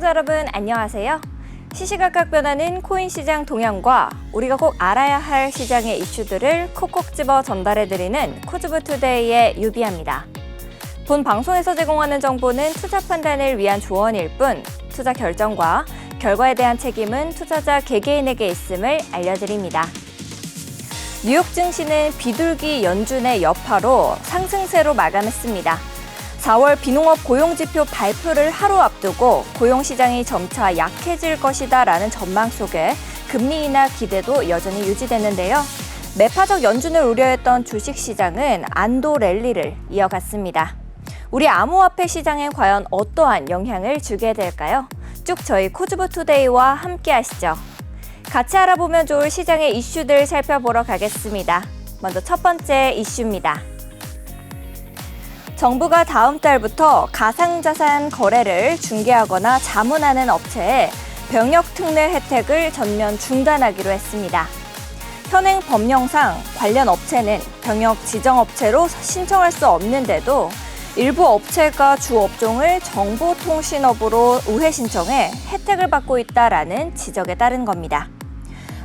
시청자 여러분 안녕하세요. 시시각각 변하는 코인 시장 동향과 우리가 꼭 알아야 할 시장의 이슈들을 콕콕 집어 전달해드리는 코즈부투데이의 유비아입니다. 본 방송에서 제공하는 정보는 투자 판단을 위한 조언일 뿐 투자 결정과 결과에 대한 책임은 투자자 개개인에게 있음을 알려드립니다. 뉴욕 증시는 비둘기 연준의 여파로 상승세로 마감했습니다. 4월 비농업 고용지표 발표를 하루 앞두고 고용시장이 점차 약해질 것이다라는 전망 속에 금리 인하 기대도 여전히 유지됐는데요. 매파적 연준을 우려했던 주식시장은 안도 랠리를 이어갔습니다. 우리 암호화폐 시장에 과연 어떠한 영향을 주게 될까요? 쭉 저희 코즈부투데이와 함께 하시죠. 같이 알아보면 좋을 시장의 이슈들 살펴보러 가겠습니다. 먼저 첫 번째 이슈입니다. 정부가 다음 달부터 가상자산 거래를 중개하거나 자문하는 업체에 병역 특례 혜택을 전면 중단하기로 했습니다. 현행 법령상 관련 업체는 병역 지정업체로 신청할 수 없는데도 일부 업체가 주 업종을 정보통신업으로 우회 신청해 혜택을 받고 있다라는 지적에 따른 겁니다.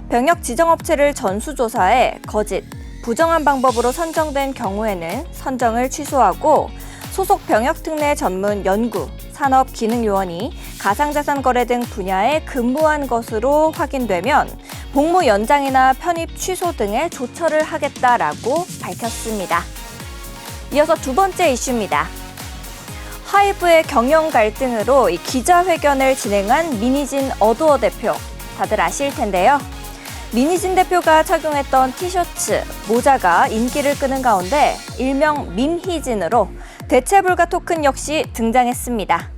병역 지정업체를 전수조사해 거짓, 부정한 방법으로 선정된 경우에는 선정을 취소하고 소속 병역특례 전문 연구, 산업기능요원이 가상자산 거래 등 분야에 근무한 것으로 확인되면 복무 연장이나 편입 취소 등의 조처를 하겠다라고 밝혔습니다. 이어서 두 번째 이슈입니다. 하이브의 경영 갈등으로 기자회견을 진행한 민희진 어도어 대표, 다들 아실 텐데요. 민희진 대표가 착용했던 티셔츠, 모자가 인기를 끄는 가운데 일명 밈희진으로 대체불가 토큰 역시 등장했습니다.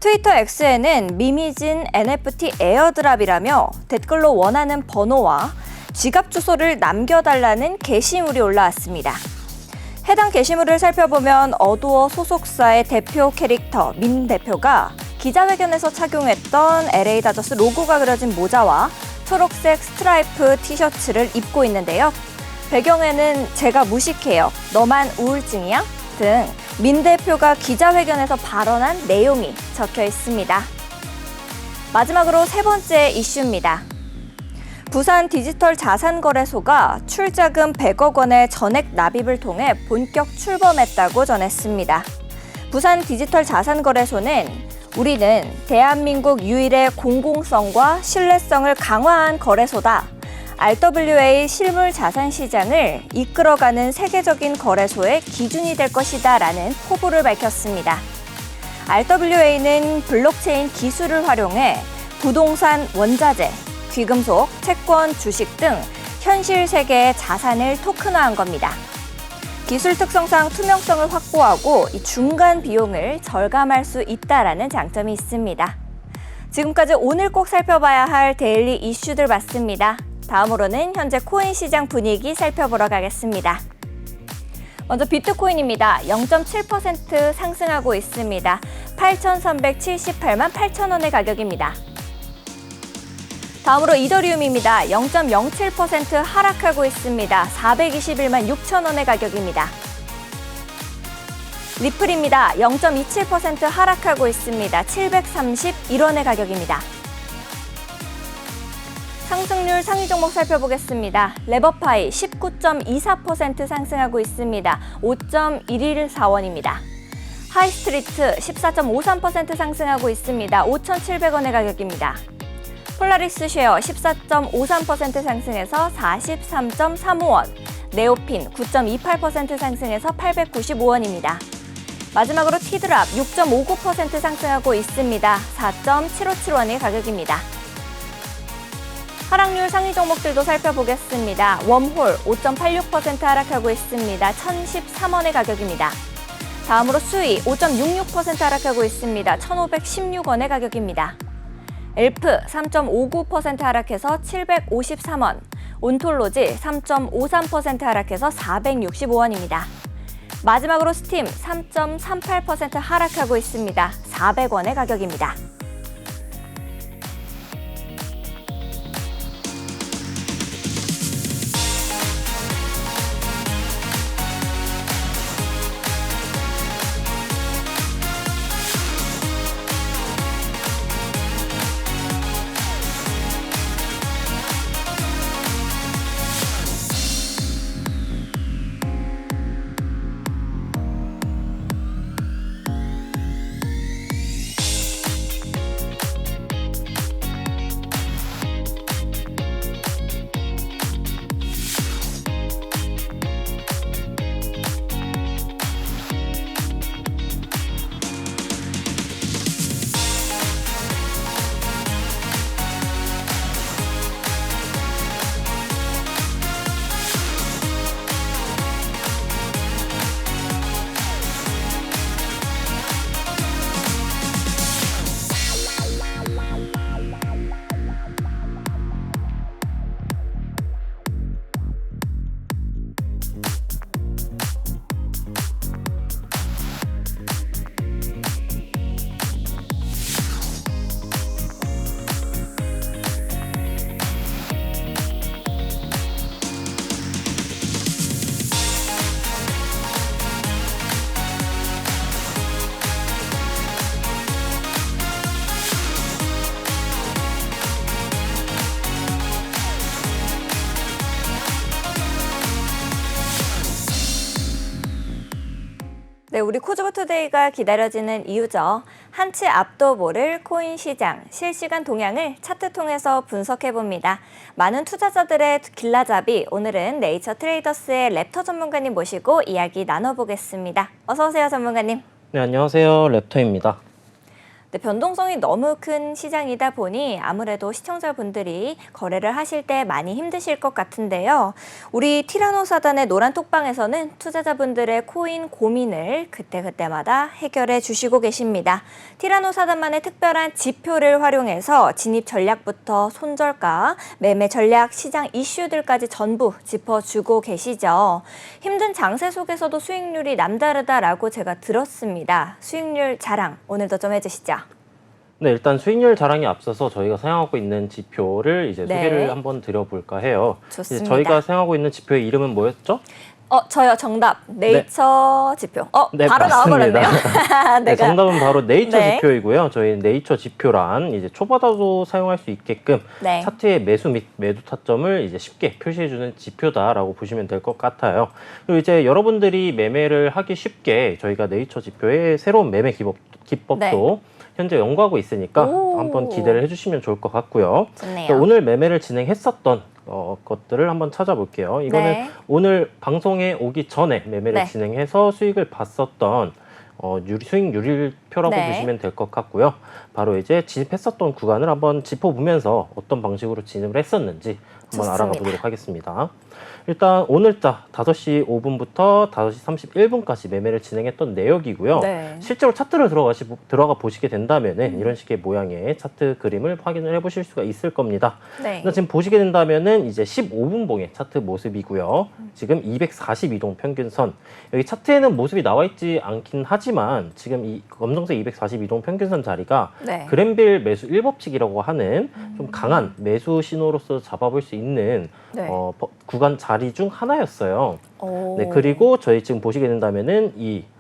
트위터 X에는 밈희진 NFT 에어드랍이라며 댓글로 원하는 번호와 지갑 주소를 남겨달라는 게시물이 올라왔습니다. 해당 게시물을 살펴보면 어도어 소속사의 대표 캐릭터 민 대표가 기자회견에서 착용했던 LA 다저스 로고가 그려진 모자와 초록색 스트라이프 티셔츠를 입고 있는데요. 배경에는 제가 무식해요, 너만 우울증이야? 등 민 대표가 기자회견에서 발언한 내용이 적혀 있습니다. 마지막으로 세 번째 이슈입니다. 부산 디지털 자산거래소가 출자금 100억 원의 전액 납입을 통해 본격 출범했다고 전했습니다. 부산 디지털 자산거래소는 우리는 대한민국 유일의 공공성과 신뢰성을 강화한 거래소다. RWA 실물 자산 시장을 이끌어가는 세계적인 거래소의 기준이 될 것이다 라는 포부를 밝혔습니다. RWA는 블록체인 기술을 활용해 부동산, 원자재, 귀금속, 채권, 주식 등 현실 세계의 자산을 토큰화한 겁니다. 기술 특성상 투명성을 확보하고 이 중간 비용을 절감할 수 있다라는 장점이 있습니다. 지금까지 오늘 꼭 살펴봐야 할 데일리 이슈들 봤습니다. 다음으로는 현재 코인 시장 분위기 살펴보러 가겠습니다. 먼저 비트코인입니다. 0.7% 상승하고 있습니다. 8,378만 8천 원의 가격입니다. 다음으로 이더리움입니다. 0.07% 하락하고 있습니다. 421만 6천 원의 가격입니다. 리플입니다. 0.27% 하락하고 있습니다. 731원의 가격입니다. 상승률 상위 종목 살펴보겠습니다. 레버파이 19.24% 상승하고 있습니다. 5.114원입니다. 하이스트리트 14.53% 상승하고 있습니다. 5,700원의 가격입니다. 폴라리스 쉐어 14.53% 상승해서 43.35원, 네오핀 9.28% 상승해서 895원입니다. 마지막으로 티드랍 6.59% 상승하고 있습니다. 4.757원의 가격입니다. 하락률 상위 종목들도 살펴보겠습니다. 웜홀 5.86% 하락하고 있습니다. 1,013원의 가격입니다. 다음으로 수위 5.66% 하락하고 있습니다. 1,516원의 가격입니다. 엘프 3.59% 하락해서 753원, 온톨로지 3.53% 하락해서 465원입니다. 마지막으로 스팀 3.38% 하락하고 있습니다. 400원의 가격입니다. 네, 우리 코즈버투데이가 기다려지는 이유죠. 한치 앞도 모를 코인 시장 실시간 동향을 차트 통해서 분석해봅니다. 많은 투자자들의 길라잡이, 오늘은 네이처 트레이더스의 랩터 전문가님 모시고 이야기 나눠보겠습니다. 어서 오세요, 전문가님. 네, 안녕하세요. 랩터입니다. 네, 변동성이 너무 큰 시장이다 보니 아무래도 시청자분들이 거래를 하실 때 많이 힘드실 것 같은데요. 우리 티라노사단의 노란 톡방에서는 투자자분들의 코인 고민을 그때그때마다 해결해 주시고 계십니다. 티라노사단만의 특별한 지표를 활용해서 진입 전략부터 손절가, 매매 전략, 시장 이슈들까지 전부 짚어주고 계시죠. 힘든 장세 속에서도 수익률이 남다르다라고 제가 들었습니다. 수익률 자랑 오늘도 좀 해주시죠. 네, 일단 수익률 자랑에 앞서서 저희가 사용하고 있는 지표를 이제 네. 소개를 한번 드려볼까 해요. 좋습니다. 이제 저희가 사용하고 있는 지표의 이름은 뭐였죠? 저요. 정답. 네이처 지표. 네, 바로 맞습니다. 나와버렸네요. 네, 정답은 바로 네이처 네. 지표이고요. 저희 네이처 지표란 이제 초보자도 사용할 수 있게끔 네. 차트의 매수 및 매도 타점을 이제 쉽게 표시해주는 지표다라고 보시면 될 것 같아요. 그리고 이제 여러분들이 매매를 하기 쉽게 저희가 네이처 지표의 새로운 매매 기법도 현재 연구하고 있으니까 한번 기대를 해주시면 좋을 것 같고요. 좋네요. 오늘 매매를 진행했었던 것들을 한번 찾아볼게요. 이거는 네. 오늘 방송에 오기 전에 매매를 네. 진행해서 수익을 봤었던 수익 누릴표라고 네. 보시면 될 것 같고요. 바로 이제 진입했었던 구간을 한번 짚어보면서 어떤 방식으로 진입을 했었는지 한번 좋습니다. 알아가 보도록 하겠습니다. 일단 오늘자 5시 5분부터 5시 31분까지 매매를 진행했던 내역이고요. 네. 실제로 차트를 들어가 보시게 된다면은 이런 식의 모양의 차트 그림을 확인을 해보실 수가 있을 겁니다. 네. 지금 보시게 된다면은 이제 15분봉의 차트 모습이고요. 지금 242동 평균선. 여기 차트에는 모습이 나와 있지 않긴 하지만 지금 이 검정색 242동 평균선 자리가 네. 그랜빌 매수 1법칙이라고 하는 좀 강한 매수 신호로서 잡아볼 수 있는 네. 구간 자리 중 하나였어요. 오. 네, 그리고 저희 지금 보시게 된다면은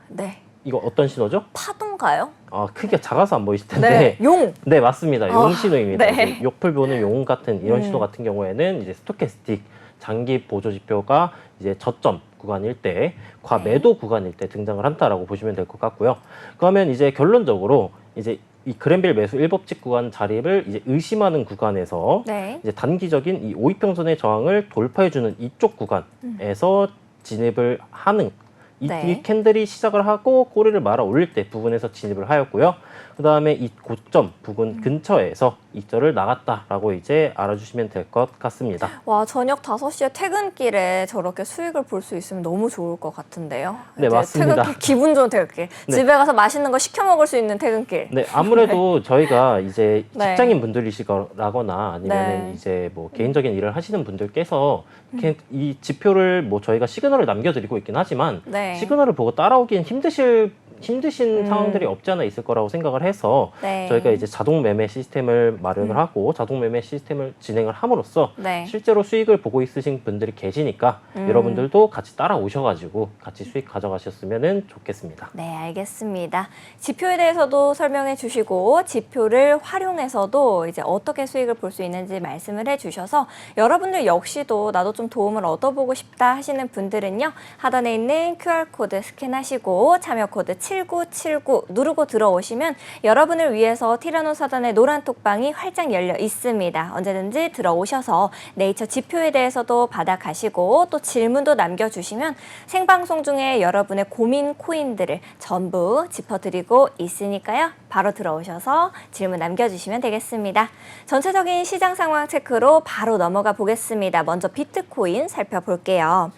네. 이거 어떤 신호죠? 파도인가요? 크기가 작아서 안 보이실 텐데. 네. 용. 네, 맞습니다. 용 신호입니다. 네. 이제 욕풀 보는 용 같은 이런 신호 같은 경우에는 이제 스토캐스틱 장기 보조 지표가 이제 저점 구간일 때, 과매도 구간일 때 등장을 한다라고 보시면 될 것 같고요. 그러면 이제 결론적으로 이제 이 그랜빌 매수 1법칙 구간 자리를 이제 의심하는 구간에서 네. 이제 단기적인 이 5이평선의 저항을 돌파해주는 이쪽 구간에서 진입을 하는 네. 이 캔들이 시작을 하고 꼬리를 말아 올릴 때 부분에서 진입을 하였고요. 그 다음에 이 고점 부분 근처에서 이절을 나갔다라고 이제 알아주시면 될 것 같습니다. 와, 저녁 5시에 퇴근길에 저렇게 수익을 볼 수 있으면 너무 좋을 것 같은데요. 네, 이제 맞습니다. 퇴근길, 기분 좋은 퇴근길. 네. 집에 가서 맛있는 거 시켜 먹을 수 있는 퇴근길. 네, 아무래도 저희가 이제 네. 직장인 분들이시거나 아니면 네. 이제 뭐 개인적인 일을 하시는 분들께서 이렇게 이 지표를 뭐 저희가 시그널을 남겨드리고 있긴 하지만 네. 시그널을 보고 따라오기엔 힘드신 상황들이 없지 않아 있을 거라고 생각을 해서 네. 저희가 이제 자동 매매 시스템을 마련을 하고 자동 매매 시스템을 진행을 함으로써 네. 실제로 수익을 보고 있으신 분들이 계시니까 여러분들도 같이 따라오셔가지고 같이 수익 가져가셨으면 좋겠습니다. 네, 알겠습니다. 지표에 대해서도 설명해 주시고 지표를 활용해서도 이제 어떻게 수익을 볼 수 있는지 말씀을 해 주셔서 여러분들 역시도 나도 좀 도움을 얻어보고 싶다 하시는 분들은요. 하단에 있는 QR코드 스캔하시고 참여 코드 7979 누르고 들어오시면 여러분을 위해서 티라노사단의 노란 톡방이 활짝 열려 있습니다. 언제든지 들어오셔서 네이처 지표에 대해서도 받아가시고 또 질문도 남겨주시면 생방송 중에 여러분의 고민 코인들을 전부 짚어드리고 있으니까요. 바로 들어오셔서 질문 남겨주시면 되겠습니다. 전체적인 시장 상황 체크로 바로 넘어가 보겠습니다. 먼저 비트코인 살펴볼게요.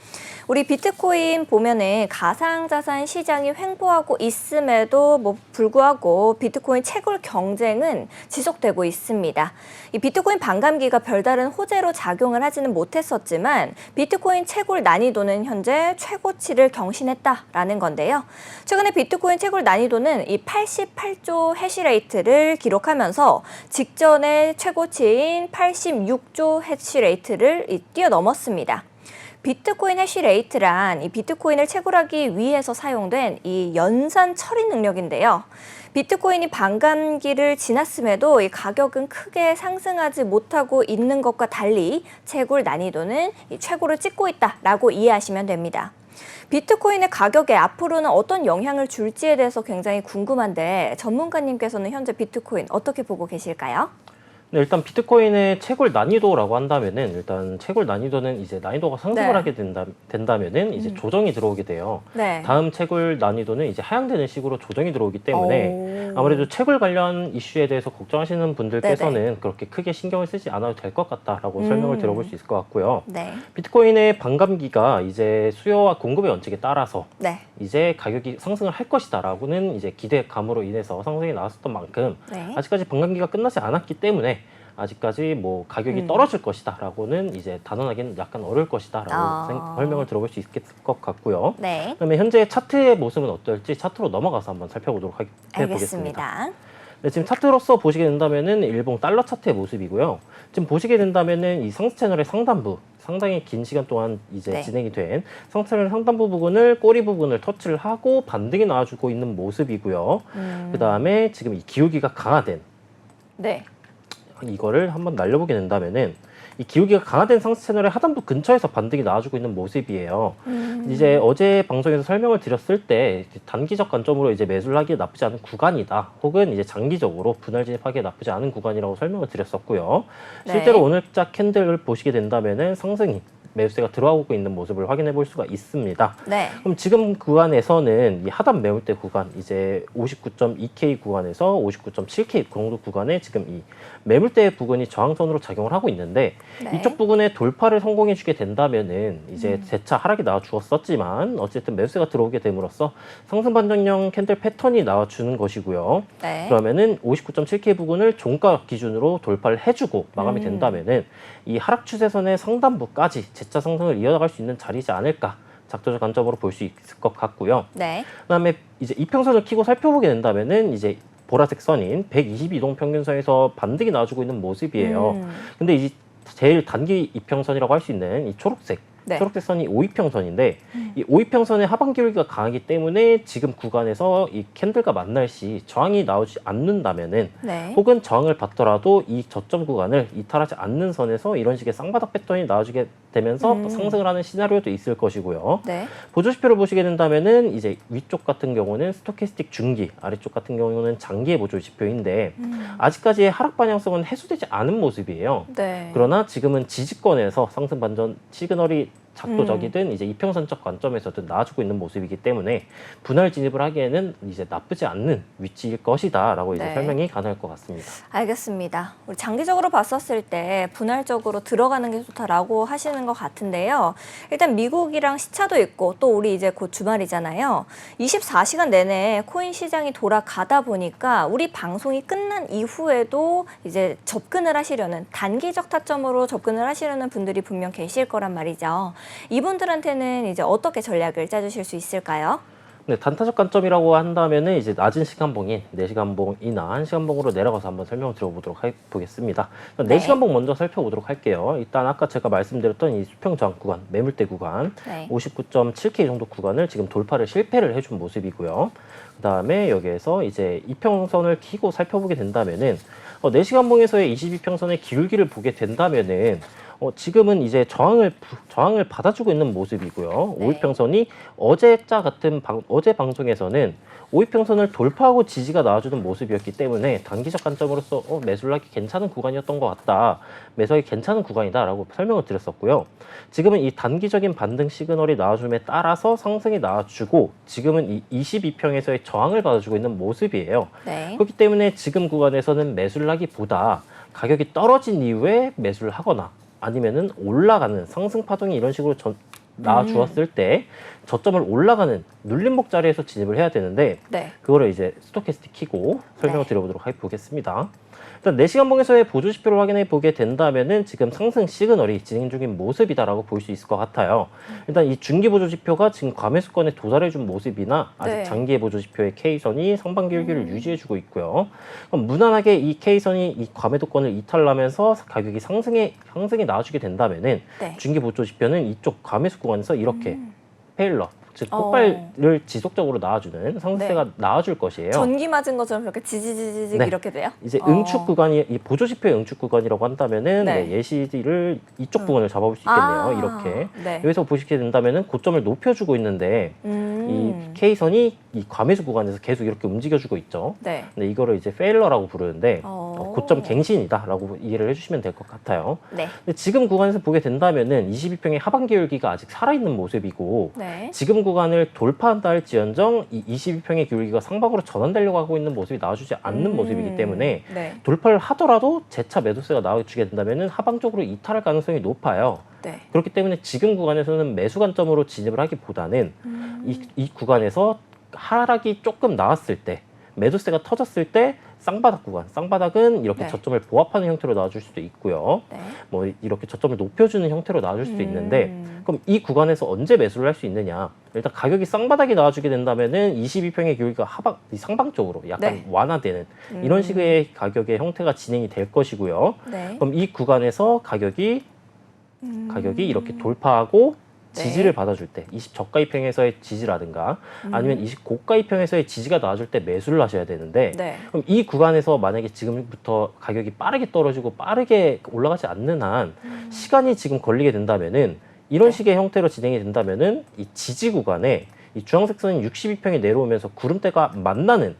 우리 비트코인 보면은 가상자산 시장이 횡보하고 있음에도 불구하고 비트코인 채굴 경쟁은 지속되고 있습니다. 이 비트코인 반감기가 별다른 호재로 작용을 하지는 못했었지만 비트코인 채굴 난이도는 현재 최고치를 경신했다라는 건데요. 최근에 비트코인 채굴 난이도는 이 88조 해시레이트를 기록하면서 직전의 최고치인 86조 해시레이트를 뛰어넘었습니다. 비트코인 해시레이트란 이 비트코인을 채굴하기 위해서 사용된 이 연산 처리 능력인데요. 비트코인이 반감기를 지났음에도 이 가격은 크게 상승하지 못하고 있는 것과 달리 채굴 난이도는 이 최고를 찍고 있다라고 이해하시면 됩니다. 비트코인의 가격에 앞으로는 어떤 영향을 줄지에 대해서 굉장히 궁금한데 전문가님께서는 현재 비트코인 어떻게 보고 계실까요? 네, 일단 비트코인의 채굴 난이도라고 한다면은 일단 채굴 난이도는 이제 난이도가 상승을 네. 하게 된다면은 이제 조정이 들어오게 돼요. 네. 다음 채굴 난이도는 이제 하향되는 식으로 조정이 들어오기 때문에 오. 아무래도 채굴 관련 이슈에 대해서 걱정하시는 분들께서는 그렇게 크게 신경을 쓰지 않아도 될 것 같다라고 설명을 들어볼 수 있을 것 같고요. 네. 비트코인의 반감기가 이제 수요와 공급의 원칙에 따라서 네. 이제 가격이 상승을 할 것이다라고는 이제 기대감으로 인해서 상승이 나왔었던 만큼 네. 아직까지 반감기가 끝나지 않았기 때문에 아직까지 뭐 가격이 떨어질 것이다라고는 이제 단언하기는 약간 어려울 것이다라고 설명을 들어볼 수 있을 것 같고요. 네. 그다음에 현재 차트의 모습은 어떨지 차트로 넘어가서 한번 살펴보도록 해보겠습니다. 알겠습니다. 네, 지금 차트로서 보시게 된다면은 일봉 달러 차트의 모습이고요. 지금 보시게 된다면은 이 상승 채널의 상단부 상당히 긴 시간 동안 이제 네. 진행이 된 상승 채널 상단부 부분을 꼬리 부분을 터치를 하고 반등이 나와주고 있는 모습이고요. 그 다음에 지금 이 기울기가 강화된 네. 이거를 한번 날려보게 된다면은 이 기울기가 강화된 상승 채널의 하단부 근처에서 반등이 나와주고 있는 모습이에요. 이제 어제 방송에서 설명을 드렸을 때 단기적 관점으로 이제 매수를 하기에 나쁘지 않은 구간이다. 혹은 이제 장기적으로 분할 진입하기에 나쁘지 않은 구간이라고 설명을 드렸었고요. 네. 실제로 오늘자 캔들을 보시게 된다면은 상승이 매수세가 들어오고 있는 모습을 확인해 볼 수가 있습니다. 네. 그럼 지금 구간에서는 이 하단 매물대 구간 이제 59.2K 구간에서 59.7K 정도 구간에 지금 이 매물대 부분이 저항선으로 작용을 하고 있는데 네. 이쪽 부분에 돌파를 성공해 주게 된다면은 이제 재차 하락이 나와 주었었지만 어쨌든 매수세가 들어오게 됨으로써 상승 반전형 캔들 패턴이 나와 주는 것이고요. 네. 그러면은 59.7K 부분을 종가 기준으로 돌파를 해주고 마감이 된다면은 이 하락 추세선의 상단부까지 재차 상승을 이어나갈 수 있는 자리지 않을까 작도적 관점으로 볼 수 있을 것 같고요. 네. 그다음에 이제 이평선을 키고 살펴보게 된다면은 이제 보라색 선인 122동 평균선에서 반등이 나와주고 있는 모습이에요. 근데 이 제일 단기 이평선이라고 할 수 있는 이 초록색 네. 초록색 선이 5이평선인데 이 5이평선의 하방 기울기가 강하기 때문에 지금 구간에서 이 캔들과 만날 시 저항이 나오지 않는다면은 네. 혹은 저항을 받더라도 이 저점 구간을 이탈하지 않는 선에서 이런 식의 쌍바닥 패턴이 나와주게 되면서 또 상승을 하는 시나리오도 있을 것이고요. 네. 보조지표를 보시게 된다면은 이제 위쪽 같은 경우는 스토캐스틱 중기, 아래쪽 같은 경우는 장기의 보조지표인데 아직까지의 하락 방향성은 해소되지 않은 모습이에요. 네. 그러나 지금은 지지권에서 상승 반전 시그널이 작도적이든 이제 이평선적 관점에서든 나와주고 있는 모습이기 때문에 분할 진입을 하기에는 이제 나쁘지 않는 위치일 것이다라고 이제 네. 설명이 가능할 것 같습니다. 알겠습니다. 우리 장기적으로 봤었을 때 분할적으로 들어가는 게 좋다라고 하시는 것 같은데요. 일단 미국이랑 시차도 있고 또 우리 이제 곧 주말이잖아요. 24시간 내내 코인 시장이 돌아가다 보니까 우리 방송이 끝난 이후에도 이제 접근을 하시려는 단기적 타점으로 접근을 하시려는 분들이 분명 계실 거란 말이죠. 이분들한테는 이제 어떻게 전략을 짜주실 수 있을까요? 네, 단타적 관점이라고 한다면은 이제 낮은 시간봉인 4시간봉이나 1시간봉으로 내려가서 한번 설명을 드려보도록 보겠습니다. 네. 4시간봉 먼저 살펴보도록 할게요. 일단 아까 제가 말씀드렸던 이 수평 저항 구간, 매물대 구간, 네. 59.7K 정도 구간을 지금 돌파를 실패를 해준 모습이고요. 그 다음에 여기에서 이제 이평선을 키고 살펴보게 된다면은 4시간봉에서의 22평선의 기울기를 보게 된다면은 지금은 이제 저항을 받아주고 있는 모습이고요. 네. 5이평선이 어제 방송에서는 5이평선을 돌파하고 지지가 나와주는 모습이었기 때문에 단기적 관점으로서 매수를 하기 괜찮은 구간이었던 것 같다. 매수하기 괜찮은 구간이다라고 설명을 드렸었고요. 지금은 이 단기적인 반등 시그널이 나와줌에 따라서 상승이 나와주고 지금은 이 22평에서의 저항을 받아주고 있는 모습이에요. 네. 그렇기 때문에 지금 구간에서는 매수를 하기보다 가격이 떨어진 이후에 매수를 하거나 아니면은 올라가는 상승 파동이 이런 식으로 나와 주었을 때 저점을 올라가는 눌림목 자리에서 진입을 해야 되는데 네. 그거를 이제 스토캐스틱 키고 설명을 네. 드려보도록 보겠습니다. 일단 4시간봉에서의 보조지표를 확인해 보게 된다면은 지금 상승 시그널이 진행 중인 모습이다라고 볼 수 있을 것 같아요. 일단 이 중기 보조지표가 지금 과매수권에 도달해 준 모습이나 아직 네. 장기의 보조지표의 K선이 상반 기울기를 유지해 주고 있고요. 그럼 무난하게 이 K선이 이 과매도권을 이탈하면서 가격이 상승이 나와주게 된다면은 네. 중기 보조지표는 이쪽 과매수 구간에서 이렇게 페일러 즉 폭발을 지속적으로 나와주는 상승세가 나와줄 것이에요. 전기 맞은 것처럼 이렇게 지지지지 네. 이렇게 돼요? 이제 응축 구간이 이 보조지표의 응축 구간이라고 한다면은 네. 네, 예시를 이쪽 부분을 잡아볼 수 있겠네요. 이렇게 네. 여기서 보시게 된다면은 고점을 높여주고 있는데 이 K선이 이 과매수 구간에서 계속 이렇게 움직여주고 있죠. 네. 근데 이거를 이제 페일러라고 부르는데 어. 고점 갱신이다라고 이해를 해주시면 될 것 같아요. 네. 근데 지금 구간에서 보게 된다면은 22평의 하반기 열기가 아직 살아있는 모습이고 네. 지금 구간을 돌파한다 할지언정 이 22평의 기울기가 상방으로 전환되려고 하고 있는 모습이 나와주지 않는 모습이기 때문에 네. 돌파를 하더라도 재차 매도세가 나와주게 된다면은 하방적으로 이탈할 가능성이 높아요. 네. 그렇기 때문에 지금 구간에서는 매수 관점으로 진입을 하기보다는 이 구간에서 하락이 조금 나왔을 때 매도세가 터졌을 때 쌍바닥 구간, 쌍바닥은 이렇게 네. 저점을 보합하는 형태로 나와줄 수도 있고요. 네. 뭐 이렇게 저점을 높여주는 형태로 나와줄 수도 있는데 그럼 이 구간에서 언제 매수를 할 수 있느냐? 일단 가격이 쌍바닥이 나와주게 된다면은 22평의 기울기가 하방, 상방 쪽으로 약간 네. 완화되는 이런 식의 가격의 형태가 진행이 될 것이고요. 네. 그럼 이 구간에서 가격이 이렇게 돌파하고 네. 지지를 받아줄 때 20 저가입평에서의 지지라든가 아니면 20 고가입평에서의 지지가 나와줄 때 매수를 하셔야 되는데 네. 그럼 이 구간에서 만약에 지금부터 가격이 빠르게 떨어지고 빠르게 올라가지 않는 한 시간이 지금 걸리게 된다면은 이런 식의 형태로 진행이 된다면은 이 지지 구간에 이 주황색 선이 62평이 내려오면서 구름대가 만나는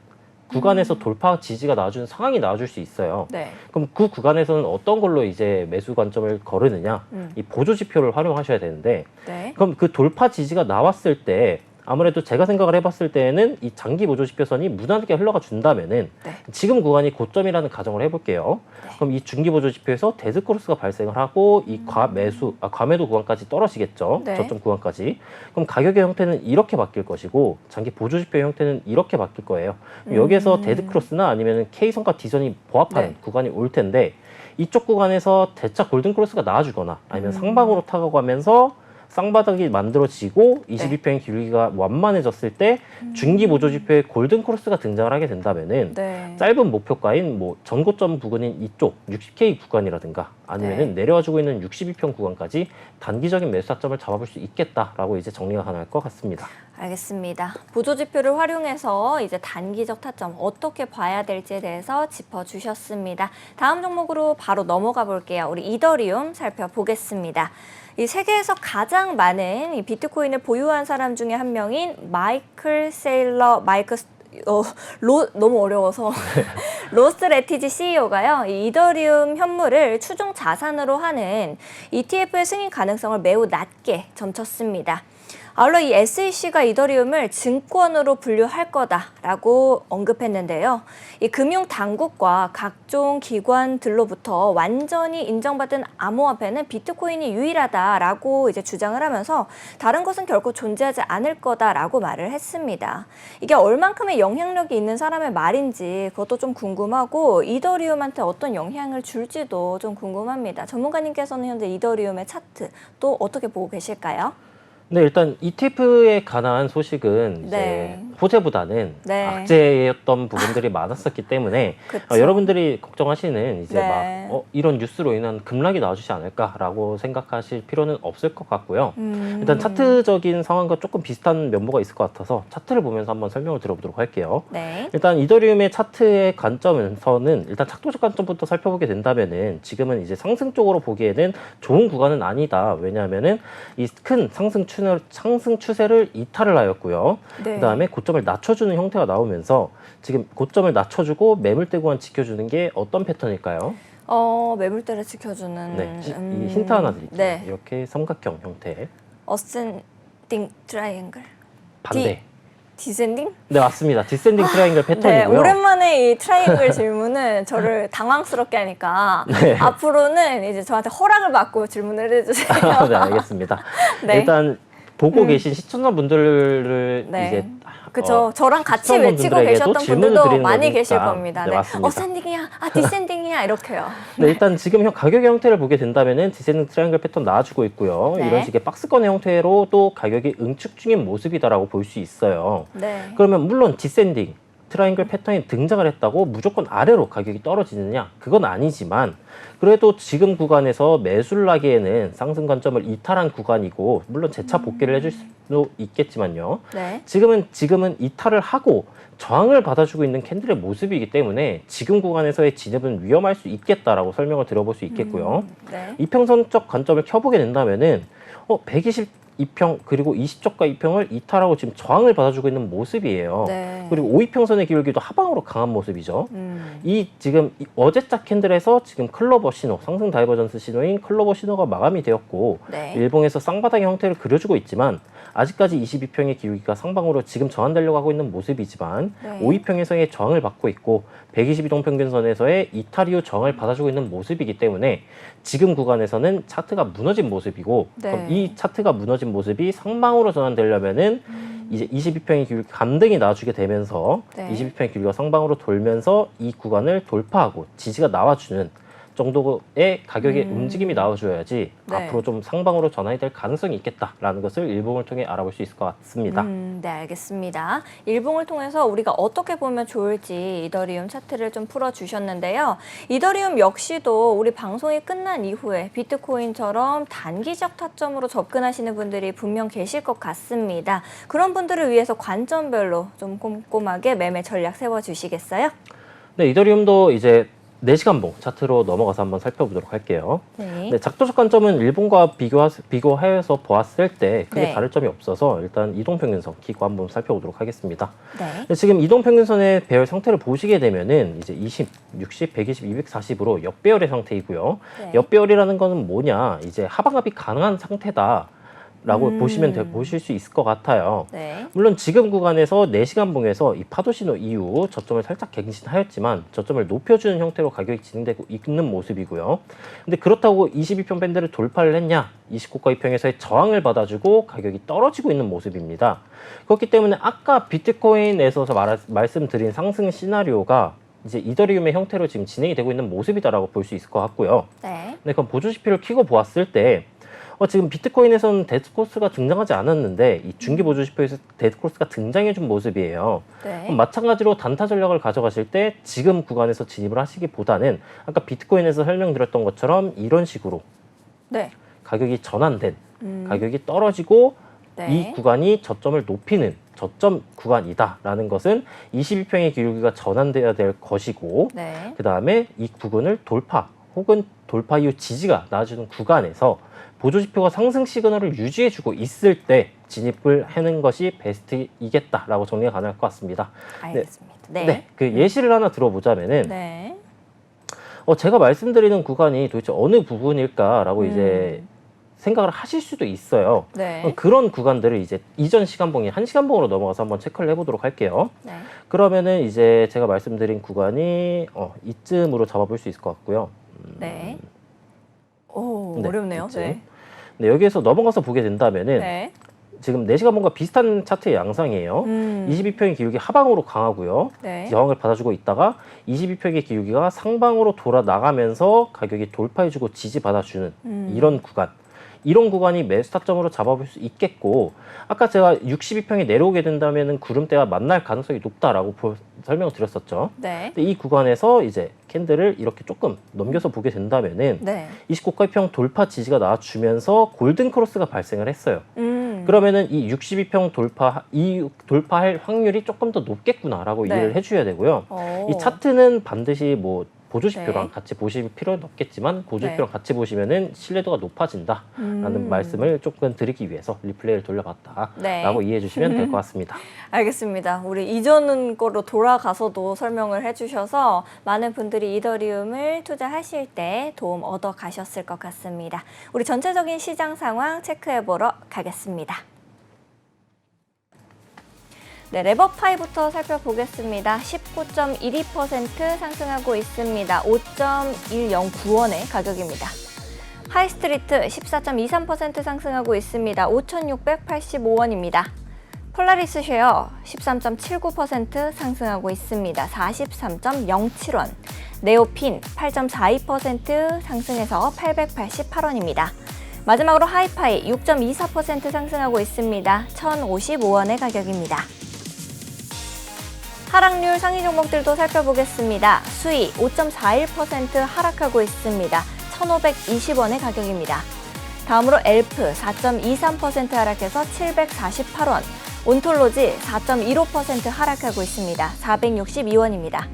구간에서 돌파 지지가 나와주는 상황이 나와줄 수 있어요. 네. 그럼 그 구간에서는 어떤 걸로 이제 매수 관점을 거르느냐? 이 보조 지표를 활용하셔야 되는데 네. 그럼 그 돌파 지지가 나왔을 때 아무래도 제가 생각을 해봤을 때에는 이 장기 보조 지표선이 무난하게 흘러가 준다면은 네. 지금 구간이 고점이라는 가정을 해볼게요. 그럼 이 중기 보조 지표에서 데드크로스가 발생을 하고 이 과매도 구간까지 떨어지겠죠. 네. 저점 구간까지. 그럼 가격의 형태는 이렇게 바뀔 것이고 장기 보조 지표의 형태는 이렇게 바뀔 거예요. 여기에서 데드크로스나 아니면 K선과 D선이 보합하는 네. 구간이 올 텐데 이쪽 구간에서 대차 골든크로스가 나와주거나 아니면 상방으로 타가면서 쌍바닥이 만들어지고 22평의 기울기가 완만해졌을 때 중기 보조 지표의 골든 크로스가 등장을 하게 된다면은 네. 짧은 목표가인 뭐 전고점 부근인 이쪽 60K 구간이라든가 아니면은 내려와주고 있는 62평 구간까지 단기적인 매수 타점을 잡아볼 수 있겠다라고 이제 정리가 가능할 것 같습니다. 알겠습니다. 보조 지표를 활용해서 이제 단기적 타점 어떻게 봐야 될지에 대해서 짚어주셨습니다. 다음 종목으로 바로 넘어가 볼게요. 우리 이더리움 살펴보겠습니다. 이 세계에서 가장 많은 이 비트코인을 보유한 사람 중에 한 명인 마이클 세일러, 너무 어려워서 로스트레티지 CEO가요. 이 이더리움 현물을 추종 자산으로 하는 ETF의 승인 가능성을 매우 낮게 점쳤습니다. 아울러 이 SEC가 이더리움을 증권으로 분류할 거다라고 언급했는데요. 이 금융 당국과 각종 기관들로부터 완전히 인정받은 암호화폐는 비트코인이 유일하다라고 이제 주장을 하면서 다른 것은 결코 존재하지 않을 거다라고 말을 했습니다. 이게 얼만큼의 영향력이 있는 사람의 말인지 그것도 좀 궁금하고 이더리움한테 어떤 영향을 줄지도 좀 궁금합니다. 전문가님께서는 현재 이더리움의 차트 또 어떻게 보고 계실까요? 네, 일단 ETF에 관한 소식은 이제 네. 호재보다는 네. 악재였던 부분들이 많았었기 때문에 그쵸. 여러분들이 걱정하시는 이제 네. 막 이런 뉴스로 인한 급락이 나와주지 않을까라고 생각하실 필요는 없을 것 같고요. 일단 차트적인 상황과 조금 비슷한 면모가 있을 것 같아서 차트를 보면서 한번 설명을 들어보도록 할게요. 네. 일단 이더리움의 차트의 관점에서는 일단 착도적 관점부터 살펴보게 된다면은 지금은 이제 상승 쪽으로 보기에는 좋은 구간은 아니다. 왜냐하면은 이 큰 상승 추세를 이탈을 하였고요. 네. 그다음에 고점을 낮춰주는 형태가 나오면서 지금 고점을 낮춰주고 매물대 구간 지켜주는 게 어떤 패턴일까요? 매물대를 지켜주는 네, 이 힌트 하나 드릴게요. 네. 이렇게 삼각형 형태. 어센딩 트라이앵글. 반대. 디센딩? 네, 맞습니다. 디센딩 트라이앵글 네, 패턴이고요. 오랜만에 이 트라이앵글 질문은 저를 당황스럽게 하니까 네. 앞으로는 이제 저한테 허락을 받고 질문을 해주세요. 네, 알겠습니다. 네. 일단 보고 계신 시청자분들을 네. 이제 그쵸. 저랑 같이 외치고 시청자분들에게도 계셨던 질문을 분들도 드리는 많이 거니까. 계실 겁니다. 네, 네. 맞습니다. 어센딩이야, 디센딩이야 이렇게요. 네, 일단 지금 가격의 형태를 보게 된다면은 디센딩 트라이앵글 패턴 나와주고 있고요. 네. 이런 식의 박스권의 형태로 또 가격이 응축 중인 모습이다라고 볼 수 있어요. 네. 그러면 물론 디센딩 트라이앵글 패턴이 등장을 했다고 무조건 아래로 가격이 떨어지느냐? 그건 아니지만 그래도 지금 구간에서 매수를 하기에는 상승 관점을 이탈한 구간이고 물론 재차 복귀를 해줄 수도 있겠지만요. 네. 지금은 이탈을 하고 저항을 받아주고 있는 캔들의 모습이기 때문에 지금 구간에서의 진입은 위험할 수 있겠다라고 설명을 드려볼 수 있겠고요. 네. 이평선적 관점을 켜보게 된다면은 122평 그리고 20저가 2평을 이탈하고 지금 저항을 받아주고 있는 모습이에요. 네. 그리고 5위평선의 기울기도 하방으로 강한 모습이죠. 이 지금 어제자 캔들에서 지금 클로버 신호, 상승 다이버전스 신호인 클로버 신호가 마감이 되었고 네. 일봉에서 쌍바닥의 형태를 그려주고 있지만 아직까지 22평의 기울기가 상방으로 지금 전환되려고 하고 있는 모습이지만 네. 5위평에서의 저항을 받고 있고 122동평균선에서의 이탈 이후 저항을 받아주고 있는 모습이기 때문에 지금 구간에서는 차트가 무너진 모습이고 네. 그럼 이 차트가 무너진 모습이 상방으로 전환되려면은 이제 22평의 기울기 감등이 나와주게 되면서 네. 22평의 기울기가 상방으로 돌면서 이 구간을 돌파하고 지지가 나와주는 정도의 가격의 움직임이 나와줘야지 네. 앞으로 좀 상방으로 전환이 될 가능성이 있겠다라는 것을 일봉을 통해 알아볼 수 있을 것 같습니다. 네, 알겠습니다. 일봉을 통해서 우리가 어떻게 보면 좋을지 이더리움 차트를 좀 풀어주셨는데요. 이더리움 역시도 우리 방송이 끝난 이후에 비트코인처럼 단기적 타점으로 접근하시는 분들이 분명 계실 것 같습니다. 그런 분들을 위해서 관점별로 좀 꼼꼼하게 매매 전략 세워주시겠어요? 네, 이더리움도 이제 4시간봉 차트로 넘어가서 한번 살펴보도록 할게요. 네. 네, 작도적 관점은 일봉과 비교해서 보았을 때 크게 네. 다를 점이 없어서 일단 이동평균선 키고 한번 살펴보도록 하겠습니다. 네. 네, 지금 이동평균선의 배열 상태를 보시게 되면은 이제 20, 60, 120, 240으로 역배열의 상태이고요. 네. 역배열이라는 것은 뭐냐? 이제 하방압이 가능한 상태다. 라고 보실 수 있을 것 같아요. 네. 물론 지금 구간에서 4시간 봉에서 이 파도 신호 이후 저점을 살짝 갱신하였지만 저점을 높여주는 형태로 가격이 진행되고 있는 모습이고요. 근데 그렇다고 22평 밴드를 돌파를 했냐? 29가 2평에서의 저항을 받아주고 가격이 떨어지고 있는 모습입니다. 그렇기 때문에 아까 비트코인에서 말씀드린 상승 시나리오가 이제 이더리움의 형태로 지금 진행이 되고 있는 모습이다라고 볼 수 있을 것 같고요. 네. 네, 그럼 보조 지표를 켜고 보았을 때 지금 비트코인에서는 데스코스가 등장하지 않았는데 이 중기 보조 지표에서 데스코스가 등장해준 모습이에요. 네. 그럼 마찬가지로 단타 전략을 가져가실 때 지금 구간에서 진입을 하시기보다는 아까 비트코인에서 설명드렸던 것처럼 이런 식으로 네. 가격이 전환된 가격이 떨어지고 네. 이 구간이 저점을 높이는 저점 구간이다라는 것은 22평의 기울기가 전환돼야 될 것이고 네. 그 다음에 이 구간을 돌파 혹은 돌파 이후 지지가 나와주는 구간에서 보조지표가 상승 시그널을 유지해주고 있을 때 진입을 하는 것이 베스트이겠다라고 정리가 가능할 것 같습니다. 알겠습니다. 네. 네, 그 예시를 하나 들어보자면은 네. 제가 말씀드리는 구간이 도대체 어느 부분일까라고 이제 생각을 하실 수도 있어요. 네. 그런 구간들을 이제 이전 시간봉이 1시간봉으로 넘어가서 한번 체크를 해보도록 할게요. 네. 그러면은 이제 제가 말씀드린 구간이 이쯤으로 잡아볼 수 있을 것 같고요. 네. 오, 네, 어렵네요. 이쯤. 네. 네, 여기에서 넘어가서 보게 된다면은 네. 지금 4시간봉과 비슷한 차트의 양상이에요. 22평의 기울기 하방으로 강하고요. 네. 저항을 받아주고 있다가 22평의 기울기가 상방으로 돌아 나가면서 가격이 돌파해주고 지지받아주는 이런 구간. 이런 구간이 매수 타점으로 잡아볼 수 있겠고 아까 제가 62평이 내려오게 된다면 구름대와 만날 가능성이 높다라고 설명을 드렸었죠. 네. 근데 이 구간에서 이제 캔들을 이렇게 조금 넘겨서 보게 된다면은 네. 29가평 돌파 지지가 나와주면서 골든 크로스가 발생을 했어요. 그러면은 이 62평 돌파할 확률이 조금 더 높겠구나라고 네. 이해를 해주셔야 되고요. 오. 이 차트는 반드시 뭐 보조지표랑 네. 같이 보실 필요는 없겠지만 보조지표랑 네. 같이 보시면은 신뢰도가 높아진다라는 말씀을 조금 드리기 위해서 리플레이를 돌려봤다라고 네. 이해해 주시면 될 것 같습니다. 알겠습니다. 우리 이전 거로 돌아가서도 설명을 해주셔서 많은 분들이 이더리움을 투자하실 때 도움 얻어 가셨을 것 같습니다. 우리 전체적인 시장 상황 체크해보러 가겠습니다. 네, 레버파이부터 살펴보겠습니다. 19.12% 상승하고 있습니다. 5.109원의 가격입니다. 하이스트리트 14.23% 상승하고 있습니다. 5,685원입니다. 폴라리스 쉐어 13.79% 상승하고 있습니다. 43.07원. 네오핀 8.42% 상승해서 888원입니다. 마지막으로 하이파이 6.24% 상승하고 있습니다. 1,055원의 가격입니다. 하락률 상위 종목들도 살펴보겠습니다. 수익 5.41% 하락하고 있습니다. 1,520원의 가격입니다. 다음으로 엘프 4.23% 하락해서 748원, 온톨로지 4.15% 하락하고 있습니다. 462원입니다.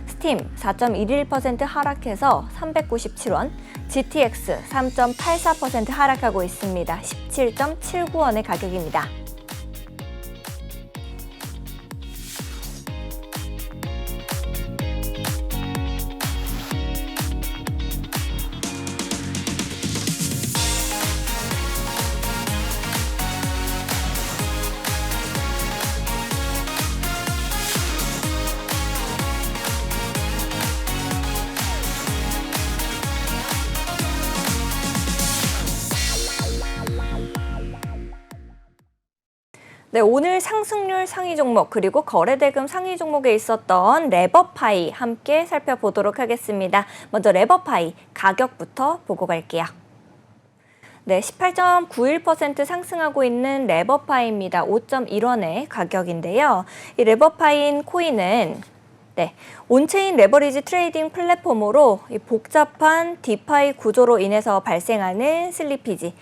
스팀 4.11% 하락해서 397원, GTX 3.84% 하락하고 있습니다. 17.79원의 가격입니다. 네, 오늘 상승률 상위 종목 그리고 거래대금 상위 종목에 있었던 레버파이 함께 살펴보도록 하겠습니다. 먼저 레버파이 가격부터 보고 갈게요. 네, 18.91% 상승하고 있는 레버파이입니다. 5.1원의 가격인데요. 이 레버파인 코인은 온체인 레버리지 트레이딩 플랫폼으로 이 복잡한 디파이 구조로 인해서 발생하는 슬리피지,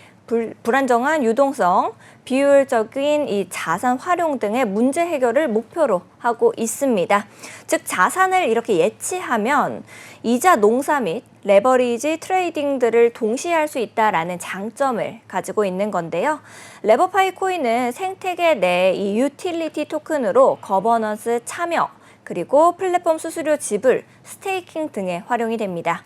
불안정한 유동성, 비효율적인 이 자산 활용 등의 문제 해결을 목표로 하고 있습니다. 즉 자산을 이렇게 예치하면 이자 농사 및 레버리지 트레이딩들을 동시에 할 수 있다라는 장점을 가지고 있는 건데요. 레버파이 코인은 생태계 내 이 유틸리티 토큰으로 거버넌스 참여, 그리고 플랫폼 수수료 지불, 스테이킹 등에 활용이 됩니다.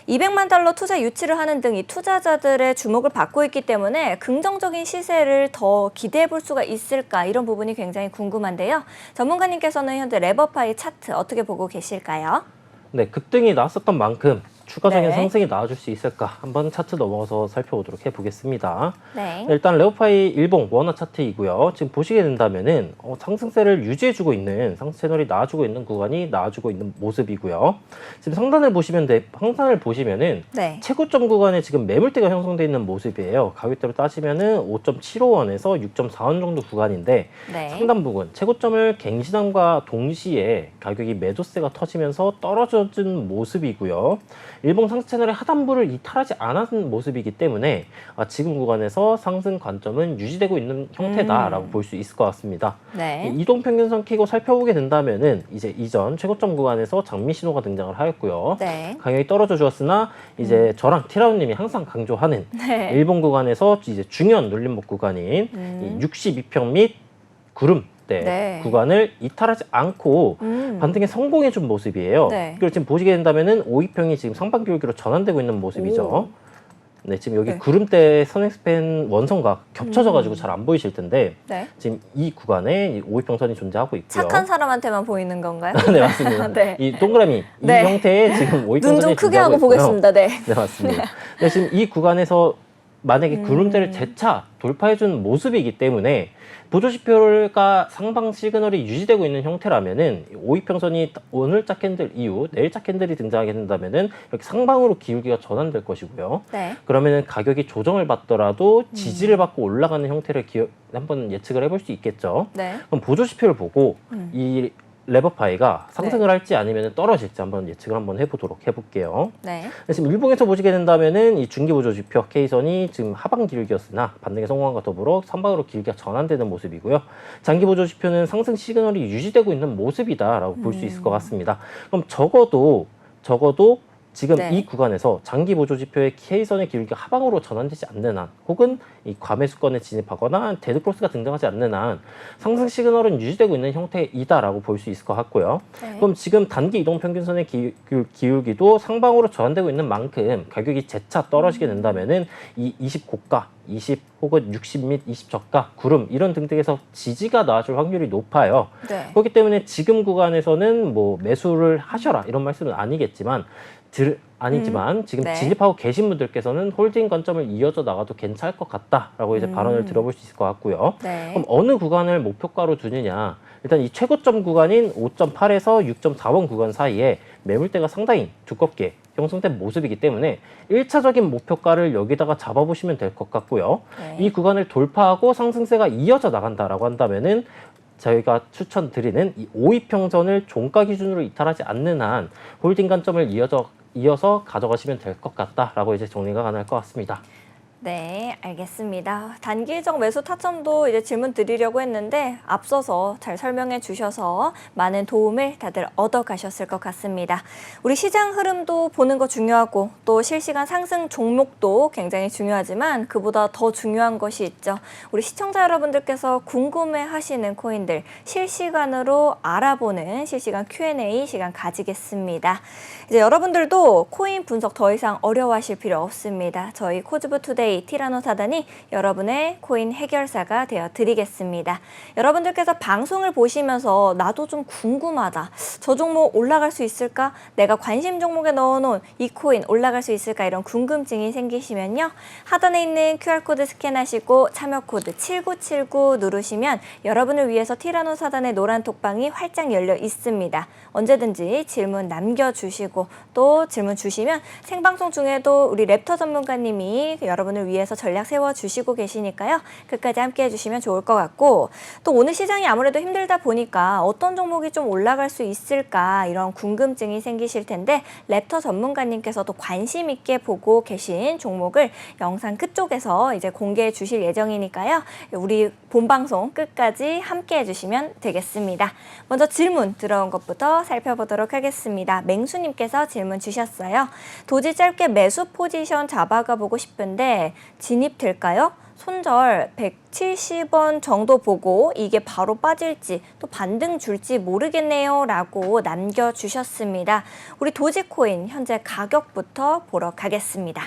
200만 달러 투자 유치를 하는 등 이 투자자들의 주목을 받고 있기 때문에 긍정적인 시세를 더 기대해 볼 수가 있을까, 이런 부분이 굉장히 궁금한데요. 전문가님께서는 현재 레버파이 차트 어떻게 보고 계실까요? 네, 급등이 나왔었던 만큼 추가적인 네. 상승이 나와줄 수 있을까? 한번 차트 넘어가서 살펴보도록 해보겠습니다. 네. 일단 레버파이 일봉 원화 차트이고요. 지금 보시게 된다면은 상승세를 유지해주고 있는 상승 채널이 나와주고 있는 구간이 나와주고 있는 모습이고요. 지금 상단을 보시면은 네. 최고점 구간에 지금 매물대가 형성되어 있는 모습이에요. 가격대로 따지면은 5.75원에서 6.4원 정도 구간인데 네. 상단 부분 최고점을 갱신함과 동시에 가격이 매도세가 터지면서 떨어져준 모습이고요. 일봉 상승 채널의 하단부를 이탈하지 않은 모습이기 때문에 지금 구간에서 상승 관점은 유지되고 있는 형태다라고 볼 수 있을 것 같습니다. 네. 이동평균선 키고 살펴보게 된다면은 이제 이전 최고점 구간에서 장미 신호가 등장을 하였고요. 네. 가격이 떨어져 주었으나 이제 저랑 티라우님이 항상 강조하는 네. 일본 구간에서 이제 중요한 눌림목 구간인 이 62평 및 구름대 네. 구간을 이탈하지 않고 반등에 성공해준 모습이에요. 네. 그리고 지금 보시게 된다면은 52평이 지금 상반기울기로 전환되고 있는 모습이죠. 오. 네, 지금 여기 네. 구름대 선행스팬 원선과 겹쳐져가지고 잘 안 보이실 텐데 네. 지금 이 구간에 이 52평선이 존재하고 있고요. 착한 사람한테만 보이는 건가요? 네, 맞습니다. 네. 이 동그라미 네. 이 형태의 지금 52평선이 눈 좀 크게 하고 존재하고 있고요. 보겠습니다. 네. 네, 맞습니다. 네, 지금 이 구간에서 만약에 구름대를 재차 돌파해준 모습이기 때문에 보조지표가 상방 시그널이 유지되고 있는 형태라면은 52평선이 오늘 짝 캔들 이후 내일 짝 캔들이 등장하게 된다면은 이렇게 상방으로 기울기가 전환될 것이고요. 네. 그러면은 가격이 조정을 받더라도 지지를 받고 올라가는 형태를 한번 예측을 해볼 수 있겠죠. 네. 그럼 보조지표를 보고 이 레버파이가 상승을 할지 아니면 떨어질지 한번 예측을 한번 해볼게요. 네. 지금 일봉에서 보시게 된다면은 이 중기 보조 지표 K선이 지금 하방 기울기였으나 반등의 성공과 더불어 선방으로 기울기가 전환되는 모습이고요. 장기 보조 지표는 상승 시그널이 유지되고 있는 모습이다라고 볼 수 있을 것 같습니다. 그럼 적어도 지금 네. 이 구간에서 장기 보조 지표의 K선의 기울기가 하방으로 전환되지 않는 한, 혹은 이 과매수권에 진입하거나 데드크로스가 등장하지 않는 한 상승 시그널은 유지되고 있는 형태이다라고 볼 수 있을 것 같고요. 네. 그럼 지금 단기 이동평균선의 기울기도 상방으로 전환되고 있는 만큼 가격이 재차 떨어지게 된다면은 이 20 고가, 20 혹은 60 및 20 저가, 구름 이런 등등에서 지지가 나와줄 확률이 높아요. 네. 그렇기 때문에 지금 구간에서는 뭐 매수를 하셔라 이런 말씀은 아니겠지만 지금 네. 진입하고 계신 분들께서는 홀딩 관점을 이어져 나가도 괜찮을 것 같다라고 이제 발언을 들어볼 수 있을 것 같고요. 네. 그럼 어느 구간을 목표가로 두느냐? 일단 이 최고점 구간인 5.8에서 6.4원 구간 사이에 매물대가 상당히 두껍게 형성된 모습이기 때문에 1차적인 목표가를 여기다가 잡아보시면 될 것 같고요. 네. 이 구간을 돌파하고 상승세가 이어져 나간다라고 한다면은 저희가 추천드리는 이 5위평선을 종가 기준으로 이탈하지 않는 한 홀딩 관점을 이어서 가져가시면 될 것 같다라고 이제 정리가 가능할 것 같습니다. 네, 알겠습니다. 단기적 매수 타점도 이제 질문 드리려고 했는데 앞서서 잘 설명해 주셔서 많은 도움을 다들 얻어 가셨을 것 같습니다. 우리 시장 흐름도 보는 거 중요하고 또 실시간 상승 종목도 굉장히 중요하지만 그보다 더 중요한 것이 있죠. 우리 시청자 여러분들께서 궁금해 하시는 코인들 실시간으로 알아보는 실시간 Q&A 시간 가지겠습니다. 이제 여러분들도 코인 분석 더 이상 어려워하실 필요 없습니다. 저희 코즈부투데이 티라노사단이 여러분의 코인 해결사가 되어 드리겠습니다. 여러분들께서 방송을 보시면서 나도 좀 궁금하다. 저 종목 올라갈 수 있을까? 내가 관심 종목에 넣어놓은 이 코인 올라갈 수 있을까? 이런 궁금증이 생기시면요. 하단에 있는 QR코드 스캔하시고 참여코드 7979 누르시면 여러분을 위해서 티라노사단의 노란 톡방이 활짝 열려 있습니다. 언제든지 질문 남겨주시고 또 질문 주시면 생방송 중에도 우리 랩터 전문가님이 여러분을 위해서 전략 세워주시고 계시니까요. 끝까지 함께 해주시면 좋을 것 같고 또 오늘 시장이 아무래도 힘들다 보니까 어떤 종목이 좀 올라갈 수 있을까 이런 궁금증이 생기실 텐데 랩터 전문가님께서도 관심 있게 보고 계신 종목을 영상 끝쪽에서 이제 공개해 주실 예정이니까요. 우리 본방송 끝까지 함께 해주시면 되겠습니다. 먼저 질문 들어온 것부터 살펴보도록 하겠습니다. 맹수님께서 질문 주셨어요. 도지 짧게 매수 포지션 잡아가 보고 싶은데 진입될까요? 손절 170원 정도 보고 이게 바로 빠질지 또 반등 줄지 모르겠네요 라고 남겨주셨습니다. 우리 도지코인 현재 가격부터 보러 가겠습니다.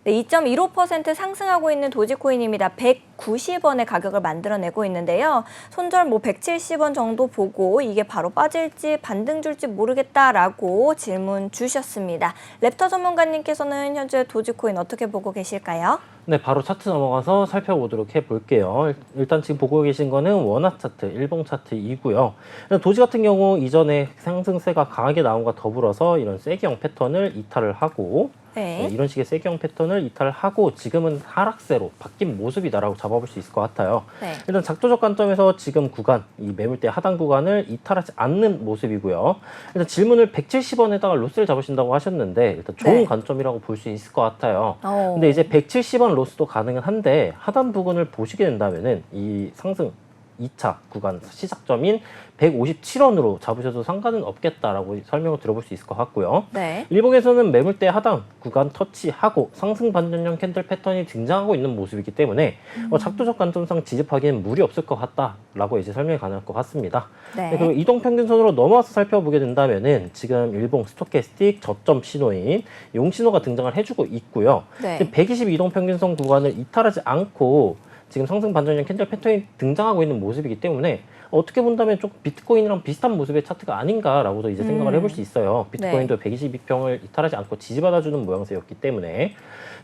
네, 2.15% 상승하고 있는 도지코인입니다. 190원의 가격을 만들어내고 있는데요. 손절 170원 정도 보고 이게 바로 빠질지 반등 줄지 모르겠다라고 질문 주셨습니다. 랩터 전문가님께서는 현재 도지코인 어떻게 보고 계실까요? 네, 바로 차트 넘어가서 살펴보도록 해볼게요. 일단 지금 보고 계신 거는 원화 차트, 일봉 차트이고요. 도지 같은 경우 이전에 상승세가 강하게 나온 것과 더불어서 이런 쐐기형 패턴을 이탈을 하고 네. 이런 식의 쐐기형 패턴을 이탈하고 지금은 하락세로 바뀐 모습이다라고 잡아볼 수 있을 것 같아요. 네. 일단 작도적 관점에서 지금 구간, 이 매물대 하단 구간을 이탈하지 않는 모습이고요. 일단 질문을 170원에다가 로스를 잡으신다고 하셨는데 일단 좋은 네. 관점이라고 볼 수 있을 것 같아요. 근데 이제 170원 로스도 가능은 한데 하단 부분을 보시게 된다면은 이 상승 2차 구간 시작점인 157원으로 잡으셔도 상관은 없겠다라고 설명을 들어볼 수 있을 것 같고요. 네. 일봉에서는 매물대 하단 구간 터치하고 상승 반전형 캔들 패턴이 등장하고 있는 모습이기 때문에 작도적 관점상 지집하기엔 무리 없을 것 같다라고 이제 설명이 가능할 것 같습니다. 네. 그리고 이동평균선으로 넘어와서 살펴보게 된다면은 지금 일봉 스토캐스틱 저점 신호인 용신호가 등장을 해주고 있고요. 네. 120 이동평균선 구간을 이탈하지 않고 지금 상승 반전형 캔들 패턴이 등장하고 있는 모습이기 때문에 어떻게 본다면 좀 비트코인이랑 비슷한 모습의 차트가 아닌가라고도 이제 생각을 해볼 수 있어요. 비트코인도 122평을 이탈하지 않고 지지받아주는 모양새였기 때문에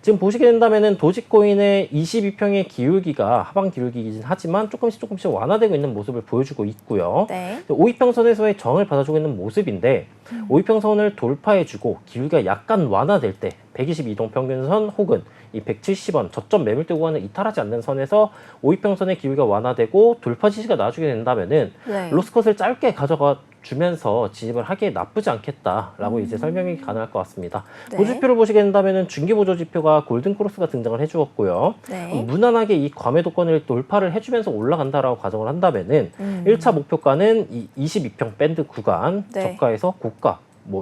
지금 보시게 된다면은 도지코인의 22평의 기울기가 하방 기울기이긴 하지만 조금씩 완화되고 있는 모습을 보여주고 있고요. 네. 5위평선에서의 저항을 받아주고 있는 모습인데 5위평선을 돌파해주고 기울기가 약간 완화될 때 122동 평균선 혹은 이 170원 저점 매물대 구간을 이탈하지 않는 선에서 5위평선의 기울기가 완화되고 돌파 지지가 나와주게 된다면은 네. 로스컷을 짧게 가져가 주면서 진입을 하기에 나쁘지 않겠다라고 이제 설명이 가능할 것 같습니다. 네. 보조표를 보시게 된다면은 중기보조지표가 골든크로스가 등장을 해주었고요. 네. 무난하게 이 과매도권을 돌파를 해주면서 올라간다라고 가정을 한다면은 1차 목표가는 이 22평 밴드 구간 네. 저가에서 고가,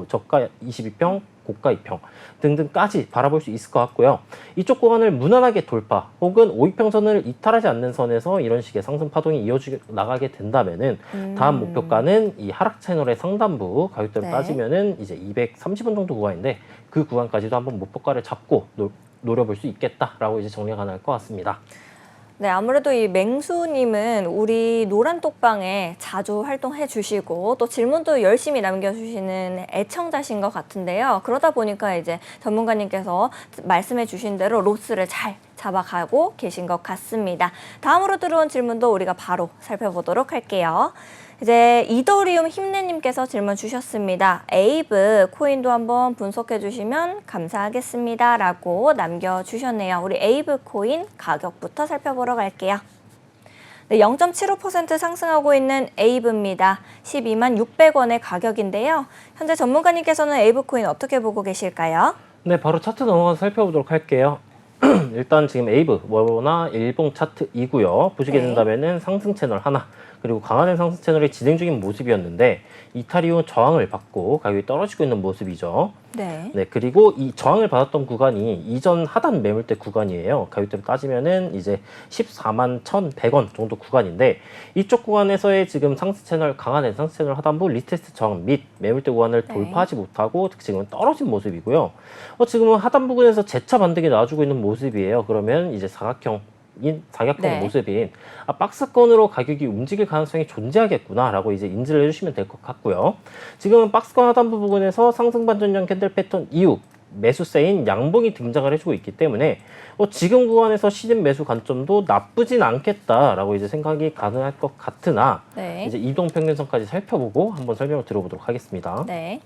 저가 22평, 고가 2평 등등까지 바라볼 수 있을 것 같고요. 이쪽 구간을 무난하게 돌파 혹은 5위평선을 이탈하지 않는 선에서 이런 식의 상승 파동이 이어져 나가게 된다면은 다음 목표가는 이 하락 채널의 상단부 가격대로 네. 따지면은 이제 230원 정도 구간인데 그 구간까지도 한번 목표가를 잡고 노려볼 수 있겠다라고 이제 정리가 가능할 것 같습니다. 네, 아무래도 이 맹수님은 우리 노란 톡방에 자주 활동해 주시고 또 질문도 열심히 남겨주시는 애청자신 것 같은데요. 그러다 보니까 이제 전문가님께서 말씀해 주신 대로 로스를 잘 잡아가고 계신 것 같습니다. 다음으로 들어온 질문도 우리가 바로 살펴보도록 할게요. 이제 이더리움 힘내님께서 질문 주셨습니다. 에이브 코인도 한번 분석해 주시면 감사하겠습니다 라고 남겨주셨네요. 우리 에이브 코인 가격부터 살펴보러 갈게요. 네, 0.75% 상승하고 있는 에이브입니다. 12만 600원의 가격인데요. 현재 전문가님께서는 에이브 코인 어떻게 보고 계실까요? 네, 바로 차트 넘어가서 살펴보도록 할게요. 일단 지금 에이브, 워나 일봉 차트이고요. 보시게 네. 된다면은 상승 채널 하나, 그리고 강화된 상승 채널이 진행 중인 모습이었는데 이탈 이후 저항을 받고 가격이 떨어지고 있는 모습이죠. 네. 네, 그리고 이 저항을 받았던 구간이 이전 하단 매물대 구간이에요. 가격대로 따지면은 이제 14만 1,100원 정도 구간인데 이쪽 구간에서의 지금 상승 채널, 강화된 상승 채널 하단부 리테스트 저항 및 매물대 구간을 네. 돌파하지 못하고 지금은 떨어진 모습이고요. 지금은 하단 부근에서 재차 반등이 나와주고 있는 모습이에요. 그러면 이제 사각형 네. 모습인 박스권으로 가격이 움직일 가능성이 존재하겠구나라고 이제 인지를 해주시면 될 것 같고요. 지금은 박스권 하단부 부분에서 상승 반전형 캔들 패턴 이후 매수세인 양봉이 등장을 해주고 있기 때문에 지금 구간에서 시즌 매수 관점도 나쁘진 않겠다라고 이제 생각이 가능할 것 같으나 네. 이제 이동평균선까지 살펴보고 한번 설명을 들어보도록 하겠습니다. 네.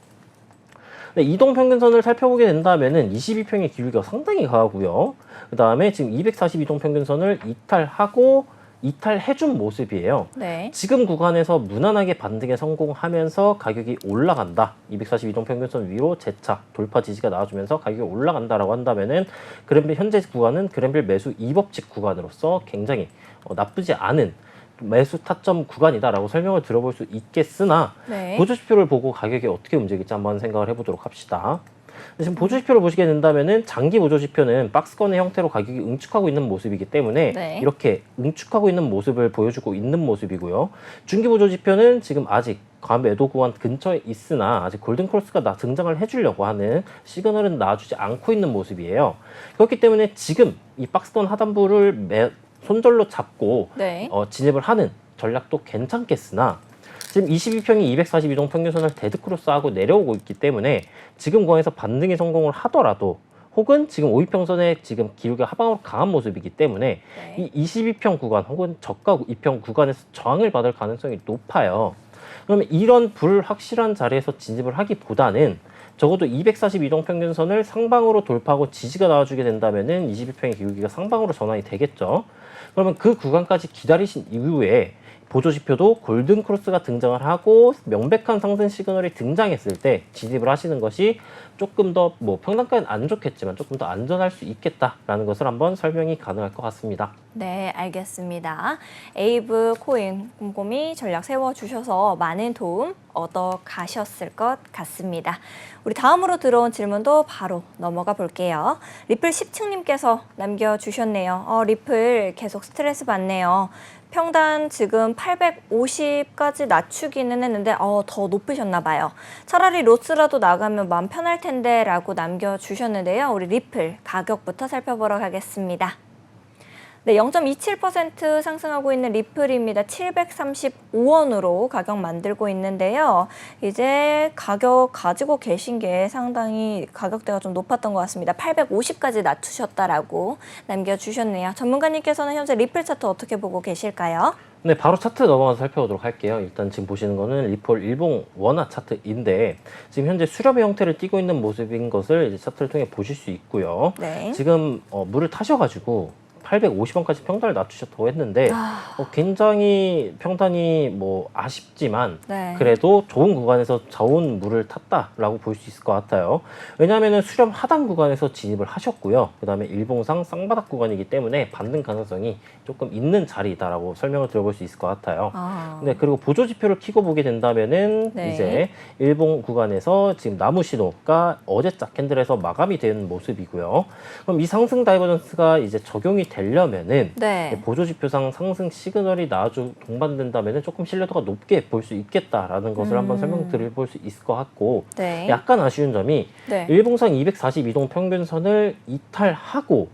네, 이동평균선을 살펴보게 된다면은 22평의 기울기가 상당히 강하고요. 그 다음에 지금 242동평균선을 이탈해준 모습이에요. 네. 지금 구간에서 무난하게 반등에 성공하면서 가격이 올라간다. 242동평균선 위로 재차 돌파 지지가 나와주면서 가격이 올라간다라고 한다면은 그랜빌 현재 구간은 그랜빌 매수 2법칙 구간으로서 굉장히 나쁘지 않은 매수 타점 구간이다라고 설명을 들어볼 수 있겠으나 네. 보조지표를 보고 가격이 어떻게 움직일지 한번 생각을 해보도록 합시다. 지금 보조지표를 보시게 된다면은 장기 보조지표는 박스권의 형태로 가격이 응축하고 있는 모습이기 때문에 네. 이렇게 응축하고 있는 모습을 보여주고 있는 모습이고요. 중기 보조지표는 지금 아직 과매도 구간 근처에 있으나 아직 골든크로스가 등장을 해주려고 하는 시그널은 나와주지 않고 있는 모습이에요. 그렇기 때문에 지금 이 박스권 하단부를 손절로 잡고 네. 진입을 하는 전략도 괜찮겠으나 지금 22평이 242동 평균선을 데드크로스하고 내려오고 있기 때문에 지금 구간에서 반등에 성공을 하더라도 혹은 지금 52평선의 지금 기울기가 하방으로 강한 모습이기 때문에 네. 이 22평 구간 혹은 저가 2평 구간에서 저항을 받을 가능성이 높아요. 그러면 이런 불확실한 자리에서 진입을 하기보다는 적어도 242동 평균선을 상방으로 돌파하고 지지가 나와주게 된다면은 22평의 기울기가 상방으로 전환이 되겠죠. 그러면 그 구간까지 기다리신 이후에 보조지표도 골든크로스가 등장을 하고 명백한 상승 시그널이 등장했을 때 진입을 하시는 것이 조금 더 평단가는 안 좋겠지만 조금 더 안전할 수 있겠다라는 것을 한번 설명이 가능할 것 같습니다. 네, 알겠습니다. 에이브 코인 꼼꼼히 전략 세워주셔서 많은 도움 얻어 가셨을 것 같습니다. 우리 다음으로 들어온 질문도 바로 넘어가 볼게요. 리플 10층님께서 남겨주셨네요. 리플 계속 스트레스 받네요. 평단 지금 850까지 낮추기는 했는데 더 높으셨나 봐요. 차라리 로스라도 나가면 마음 편할 텐데 라고 남겨주셨는데요. 우리 리플 가격부터 살펴보러 가겠습니다. 네, 0.27% 상승하고 있는 리플입니다. 735원으로 가격 만들고 있는데요. 이제 가격 가지고 계신 게 상당히 가격대가 좀 높았던 것 같습니다. 850까지 낮추셨다라고 남겨주셨네요. 전문가님께서는 현재 리플 차트 어떻게 보고 계실까요? 네, 바로 차트 넘어가서 살펴보도록 할게요. 일단 지금 보시는 거는 리플 일봉 원화 차트인데 지금 현재 수렴의 형태를 띠고 있는 모습인 것을 이제 차트를 통해 보실 수 있고요. 네. 지금 물을 타셔가지고 850원까지 평단을 낮추셨다고 했는데 굉장히 평단이 아쉽지만 네. 그래도 좋은 구간에서 좋은 물을 탔다라고 볼 수 있을 것 같아요. 왜냐하면 수렴 하단 구간에서 진입을 하셨고요. 그 다음에 일봉상 쌍바닥 구간이기 때문에 반등 가능성이 조금 있는 자리다라고 설명을 들어볼 수 있을 것 같아요. 네, 그리고 보조지표를 켜고 보게 된다면은 네. 이제 일봉 구간에서 지금 나무 신호가 어제자 캔들에서 마감이 된 모습이고요. 그럼 이 상승 다이버전스가 이제 적용이 되려면은 네. 보조지표상 상승 시그널이 동반된다면은 조금 신뢰도가 높게 볼 수 있겠다라는 것을 한번 설명드려볼 수 있을 것 같고 네. 약간 아쉬운 점이 네. 일봉상 242동 평균선을 이탈하고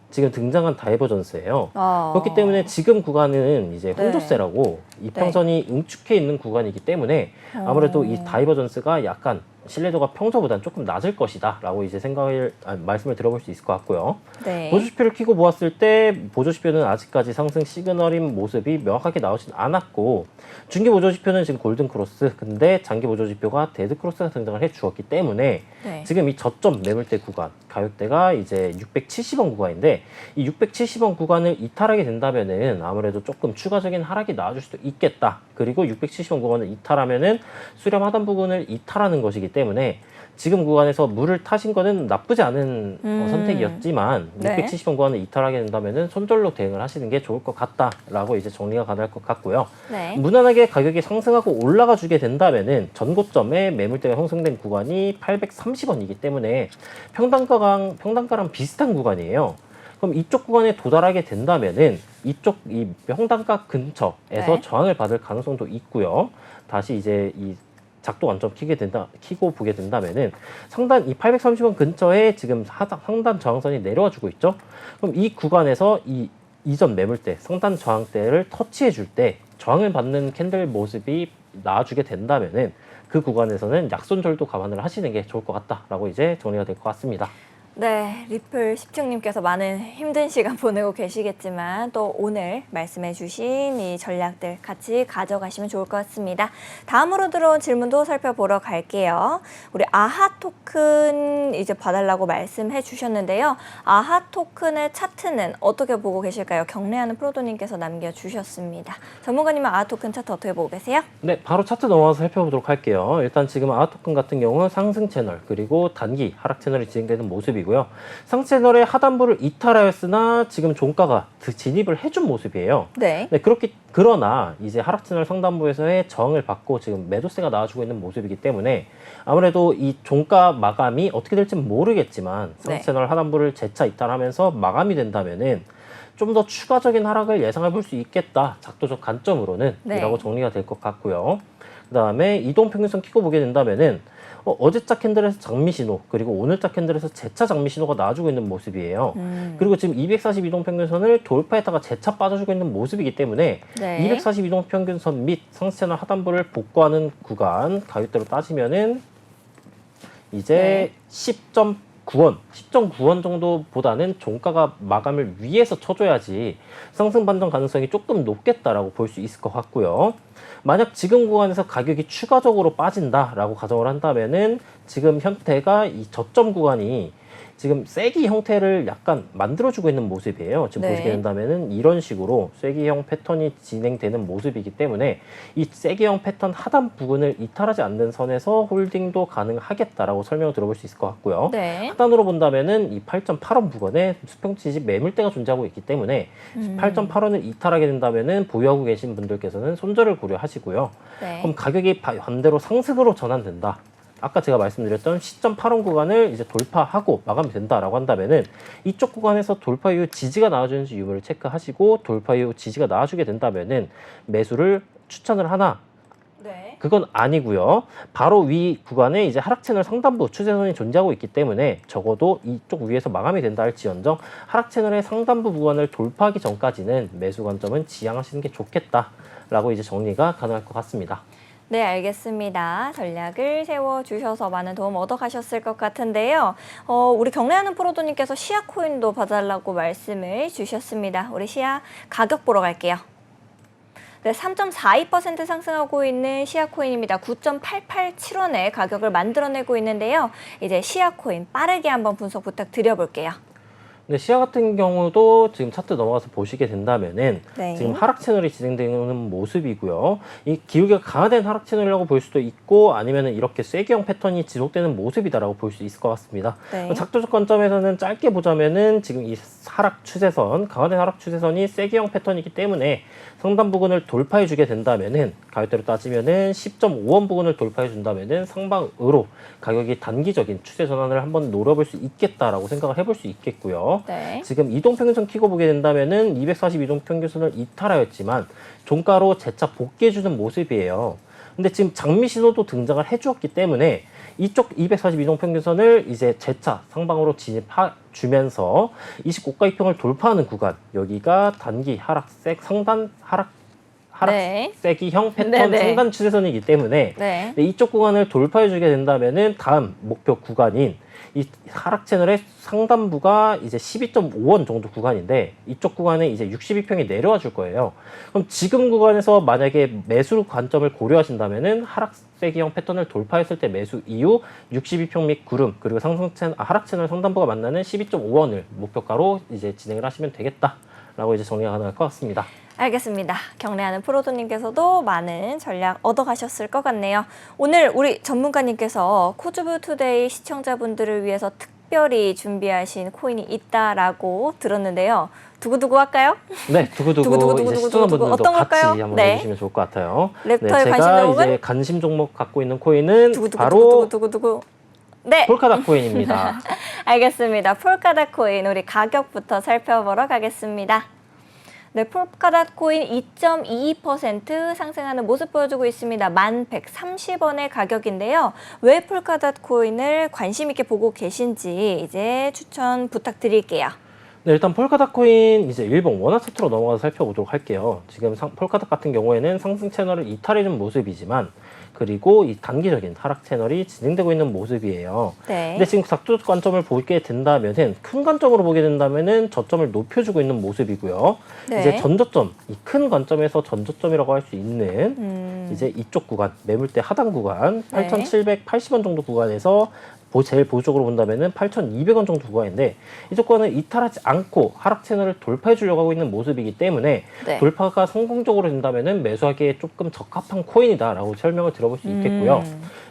지금 등장한 다이버전스예요. 그렇기 때문에 지금 구간은 이제 네. 혼조세라고 이평선이 응축해 있는 구간이기 때문에 아무래도 이 다이버전스가 약간 신뢰도가 평소보다는 조금 낮을 것이다라고 이제 말씀을 들어볼 수 있을 것 같고요. 네. 보조지표를 켜고 보았을 때 보조지표는 아직까지 상승 시그널인 모습이 명확하게 나오진 않았고 중기 보조지표는 지금 골든 크로스, 근데 장기 보조지표가 데드 크로스가 등장을 해 주었기 때문에 네. 지금 이 저점 매물대 구간 가격대가 이제 670원 구간인데 이 670원 구간을 이탈하게 된다면은 아무래도 조금 추가적인 하락이 나와줄 수도 있겠다. 그리고 670원 구간을 이탈하면은 수렴 하단 부분을 이탈하는 것이기 때문에 지금 구간에서 물을 타신 거는 나쁘지 않은 선택이었지만 네. 670원 구간을 이탈하게 된다면은 손절로 대응을 하시는 게 좋을 것 같다라고 이제 정리가 가능할 것 같고요. 네. 무난하게 가격이 상승하고 올라가 주게 된다면은 전고점에 매물대가 형성된 구간이 830원이기 때문에 평단가랑 비슷한 구간이에요. 그럼 이쪽 구간에 도달하게 된다면은 이쪽 이 평단가 근처에서 네. 저항을 받을 가능성도 있고요. 다시 이제 이 작도 관점 키고 보게 된다면은 상단 이 830원 근처에 지금 상단 저항선이 내려와 주고 있죠. 그럼 이 구간에서 이 이전 매물대 상단 저항대를 터치해 줄 때 저항을 받는 캔들 모습이 나와주게 된다면은 그 구간에서는 약손절도 감안을 하시는 게 좋을 것 같다라고 이제 정리가 될 것 같습니다. 네, 리플 10중님께서 많은 힘든 시간 보내고 계시겠지만 또 오늘 말씀해 주신 이 전략들 같이 가져가시면 좋을 것 같습니다. 다음으로 들어온 질문도 살펴보러 갈게요. 우리 아하 토큰 이제 봐달라고 말씀해 주셨는데요. 아하 토큰의 차트는 어떻게 보고 계실까요? 경례하는 프로도님께서 남겨주셨습니다. 전문가님은 아하 토큰 차트 어떻게 보고 계세요? 네, 바로 차트 넘어가서 살펴보도록 할게요. 일단 지금 아하 토큰 같은 경우 상승 채널 그리고 단기 하락 채널이 진행되는 모습이고요. 상승 채널의 하단부를 이탈하였으나 지금 종가가 진입을 해준 모습이에요. 네. 네, 그러나 이제 하락 채널 상단부에서의 저항을 받고 지금 매도세가 나와주고 있는 모습이기 때문에 아무래도 이 종가 마감이 어떻게 될지는 모르겠지만 상승 채널 하단부를 재차 이탈하면서 마감이 된다면은 좀 더 추가적인 하락을 예상해 볼 수 있겠다. 작도적 관점으로는 네. 이라고 정리가 될 것 같고요. 그다음에 이동평균선 켜고 보게 된다면은 어제자 캔들에서 장미 신호 그리고 오늘자 캔들에서 재차 장미 신호가 나와주고 있는 모습이에요. 그리고 지금 240 이동평균선을 돌파했다가 재차 빠져주고 있는 모습이기 때문에 네. 240 이동평균선 및 상승채널 하단부를 복구하는 구간 가격대로 따지면은 이제 10.9원 정도보다는 종가가 마감을 위에서 쳐줘야지 상승 반전 가능성이 조금 높겠다라고 볼 수 있을 것 같고요. 만약 지금 구간에서 가격이 추가적으로 빠진다라고 가정을 한다면은 지금 형태가 이 저점 구간이 지금 쐐기 형태를 약간 만들어주고 있는 모습이에요. 지금 네. 보시게 된다면은 이런 식으로 쐐기형 패턴이 진행되는 모습이기 때문에 이 쐐기형 패턴 하단 부분을 이탈하지 않는 선에서 홀딩도 가능하겠다라고 설명을 들어볼 수 있을 것 같고요. 네. 하단으로 본다면은 이 8.8원 부근에 수평지지 매물대가 존재하고 있기 때문에 8.8원을 이탈하게 된다면은 보유하고 계신 분들께서는 손절을 고려하시고요. 네. 그럼 가격이 반대로 상승으로 전환된다. 아까 제가 말씀드렸던 10.8원 구간을 이제 돌파하고 마감이 된다라고 한다면은 이쪽 구간에서 돌파 이후 지지가 나와주는지 유무를 체크하시고 돌파 이후 지지가 나와주게 된다면은 매수를 추천을 하나? 네. 그건 아니고요. 바로 위 구간에 이제 하락 채널 상단부 추세선이 존재하고 있기 때문에 적어도 이쪽 위에서 마감이 된다 할지언정 하락 채널의 상단부 구간을 돌파하기 전까지는 매수 관점은 지양하시는 게 좋겠다라고 이제 정리가 가능할 것 같습니다. 네, 알겠습니다. 전략을 세워주셔서 많은 도움 얻어가셨을 것 같은데요. 우리 경례하는 프로도님께서 시아 코인도 봐달라고 말씀을 주셨습니다. 우리 시아 가격 보러 갈게요. 네, 3.42% 상승하고 있는 시아 코인입니다. 9.887원의 가격을 만들어내고 있는데요. 이제 시아 코인 빠르게 한번 분석 부탁드려볼게요. 근데 시아 같은 경우도 지금 차트 넘어가서 보시게 된다면은 네. 지금 하락 채널이 진행되는 모습이고요. 이 기울기가 강화된 하락 채널이라고 볼 수도 있고 아니면은 이렇게 쐐기형 패턴이 지속되는 모습이다라고 볼 수 있을 것 같습니다. 네. 작도적 관점에서는 짧게 보자면은 지금 이 하락 추세선, 강화된 하락 추세선이 쐐기형 패턴이기 때문에 상단 부근을 돌파해 주게 된다면은 가격대로 따지면은 10.5원 부근을 돌파해 준다면은 상방으로 가격이 단기적인 추세 전환을 한번 노려볼 수 있겠다라고 생각을 해볼 수 있겠고요. 네. 지금 이동평균선 켜고 보게 된다면은 240 이동평균선을 이탈하였지만 종가로 재차 복귀해주는 모습이에요. 근데 지금 장미 신호도 등장을 해주었기 때문에 이쪽 240 이동평균선을 이제 재차 상방으로 진입해주면서 29가 이평을 돌파하는 구간 여기가 단기 하락색 상단 하락세기형 패턴 네네. 상단 추세선이기 때문에 네. 이쪽 구간을 돌파해주게 된다면은 다음 목표 구간인 이 하락 채널의 상단부가 이제 12.5원 정도 구간인데 이쪽 구간에 이제 62평이 내려와 줄 거예요. 그럼 지금 구간에서 만약에 매수 관점을 고려하신다면은 하락세기형 패턴을 돌파했을 때 매수 이후 62평 및 구름 그리고 하락 채널 상단부가 만나는 12.5원을 목표가로 이제 진행을 하시면 되겠다라고 이제 정리가 가능할 것 같습니다. 알겠습니다. 경례하는 프로도님께서도 많은 전략 얻어가셨을 것 같네요. 오늘 우리 전문가님께서 코즈브투데이 시청자분들을 위해서 특별히 준비하신 코인이 있다라고 들었는데요. 두구두구 할까요? 네, 두구두구 두구두구, 이제 시청자분들도 어떤 같이 걸까요? 한번 네. 해주시면 좋을 것 같아요. 랩터의 관심 제가 종목은? 이제 관심 종목 갖고 있는 코인은 두구두구, 바로 두구두구. 네. 폴카닷 코인입니다. 알겠습니다. 폴카닷 코인 우리 가격부터 살펴보러 가겠습니다. 네, 폴카닷 코인 2.22% 상승하는 모습 보여주고 있습니다. 1130원의 가격인데요. 왜 폴카닷 코인을 관심 있게 보고 계신지 이제 추천 부탁드릴게요. 네, 일단 폴카닷 코인 이제 일봉 원화 차트로 넘어가서 살펴보도록 할게요. 지금 폴카닷 같은 경우에는 상승 채널을 이탈해준 모습이지만 그리고 이 단기적인 하락 채널이 진행되고 있는 모습이에요. 네. 근데 지금 작두 관점을 보게 된다면은 큰 관점으로 보게 된다면은 저점을 높여주고 있는 모습이고요. 네. 이제 전저점, 이 큰 관점에서 전저점이라고 할 수 있는 이제 이쪽 구간, 매물대 하단 구간 네. 8,780원 정도 구간에서 제일 보수적으로 본다면은 8,200원 정도 구간인데 이쪽 구간은 이탈하지 않고 하락 채널을 돌파해 주려고 하고 있는 모습이기 때문에 네. 돌파가 성공적으로 된다면은 매수하기에 조금 적합한 코인이다라고 설명을 들어볼 수 있겠고요.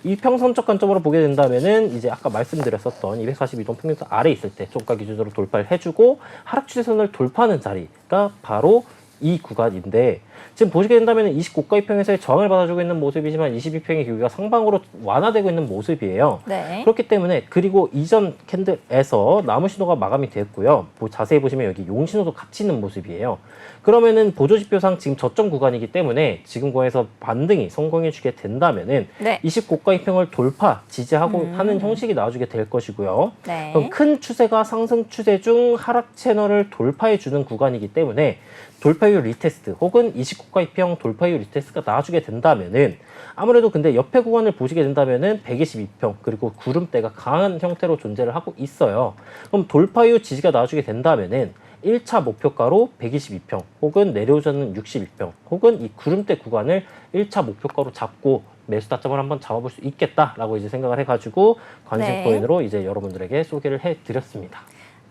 이평선적 관점으로 보게 된다면은 이제 아까 말씀드렸었던 242동 평균선 아래 있을 때 종가 기준으로 돌파를 해주고 하락 추세선을 돌파하는 자리가 바로 이 구간인데 지금 보시게 된다면 29가입평에서의 저항을 받아주고 있는 모습이지만 22평의 기울기가 상방으로 완화되고 있는 모습이에요. 네. 그렇기 때문에 그리고 이전 캔들에서 나무 신호가 마감이 됐고요. 자세히 보시면 여기 용 신호도 같이 있는 모습이에요. 그러면은 보조지표상 지금 저점 구간이기 때문에 지금 구간에서 반등이 성공해 주게 된다면은 네. 29가입평을 돌파 지지하고 하는 형식이 나와주게 될 것이고요. 네. 그럼 큰 추세가 상승 추세 중 하락 채널을 돌파해 주는 구간이기 때문에 돌파율 리테스트 혹은 29가입평 돌파율 리테스트가 나와주게 된다면은 아무래도 근데 옆에 구간을 보시게 된다면은 122평 그리고 구름대가 강한 형태로 존재를 하고 있어요. 그럼 돌파율 지지가 나와주게 된다면은 1차 목표가로 122평 혹은 내려오자는 61평 혹은 이 구름대 구간을 1차 목표가로 잡고 매수 타점을 한번 잡아볼 수 있겠다라고 이제 생각을 해가지고 관심 네. 코인으로 이제 여러분들에게 소개를 해드렸습니다.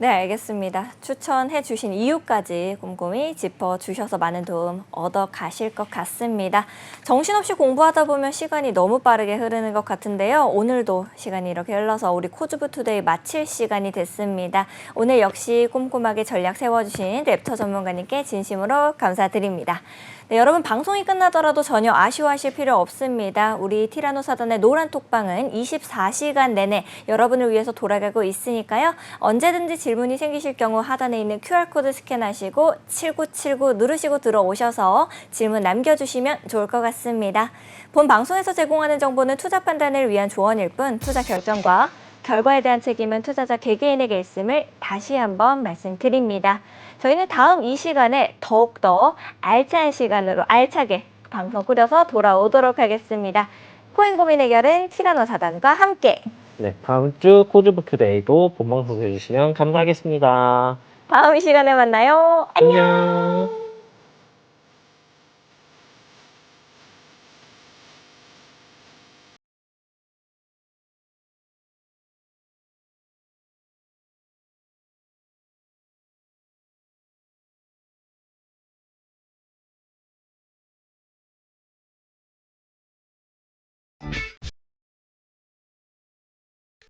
네, 알겠습니다. 추천해 주신 이유까지 꼼꼼히 짚어주셔서 많은 도움 얻어 가실 것 같습니다. 정신없이 공부하다 보면 시간이 너무 빠르게 흐르는 것 같은데요. 오늘도 시간이 이렇게 흘러서 우리 코즈브투데이 마칠 시간이 됐습니다. 오늘 역시 꼼꼼하게 전략 세워주신 랩터 전문가님께 진심으로 감사드립니다. 네, 여러분 방송이 끝나더라도 전혀 아쉬워하실 필요 없습니다. 우리 티라노 사단의 노란 톡방은 24시간 내내 여러분을 위해서 돌아가고 있으니까요. 언제든지 질문이 생기실 경우 하단에 있는 QR코드 스캔하시고 7979 누르시고 들어오셔서 질문 남겨주시면 좋을 것 같습니다. 본 방송에서 제공하는 정보는 투자 판단을 위한 조언일 뿐 투자 결정과 결과에 대한 책임은 투자자 개개인에게 있음을 다시 한번 말씀드립니다. 저희는 다음 이 시간에 더욱더 알찬 시간으로 알차게 방송 꾸려서 돌아오도록 하겠습니다. 코인 고민 해결은 티라노 사단과 함께 네, 다음 주 코즈브투데이도 본방송 해주시면 감사하겠습니다. 다음 이 시간에 만나요. 안녕. 안녕.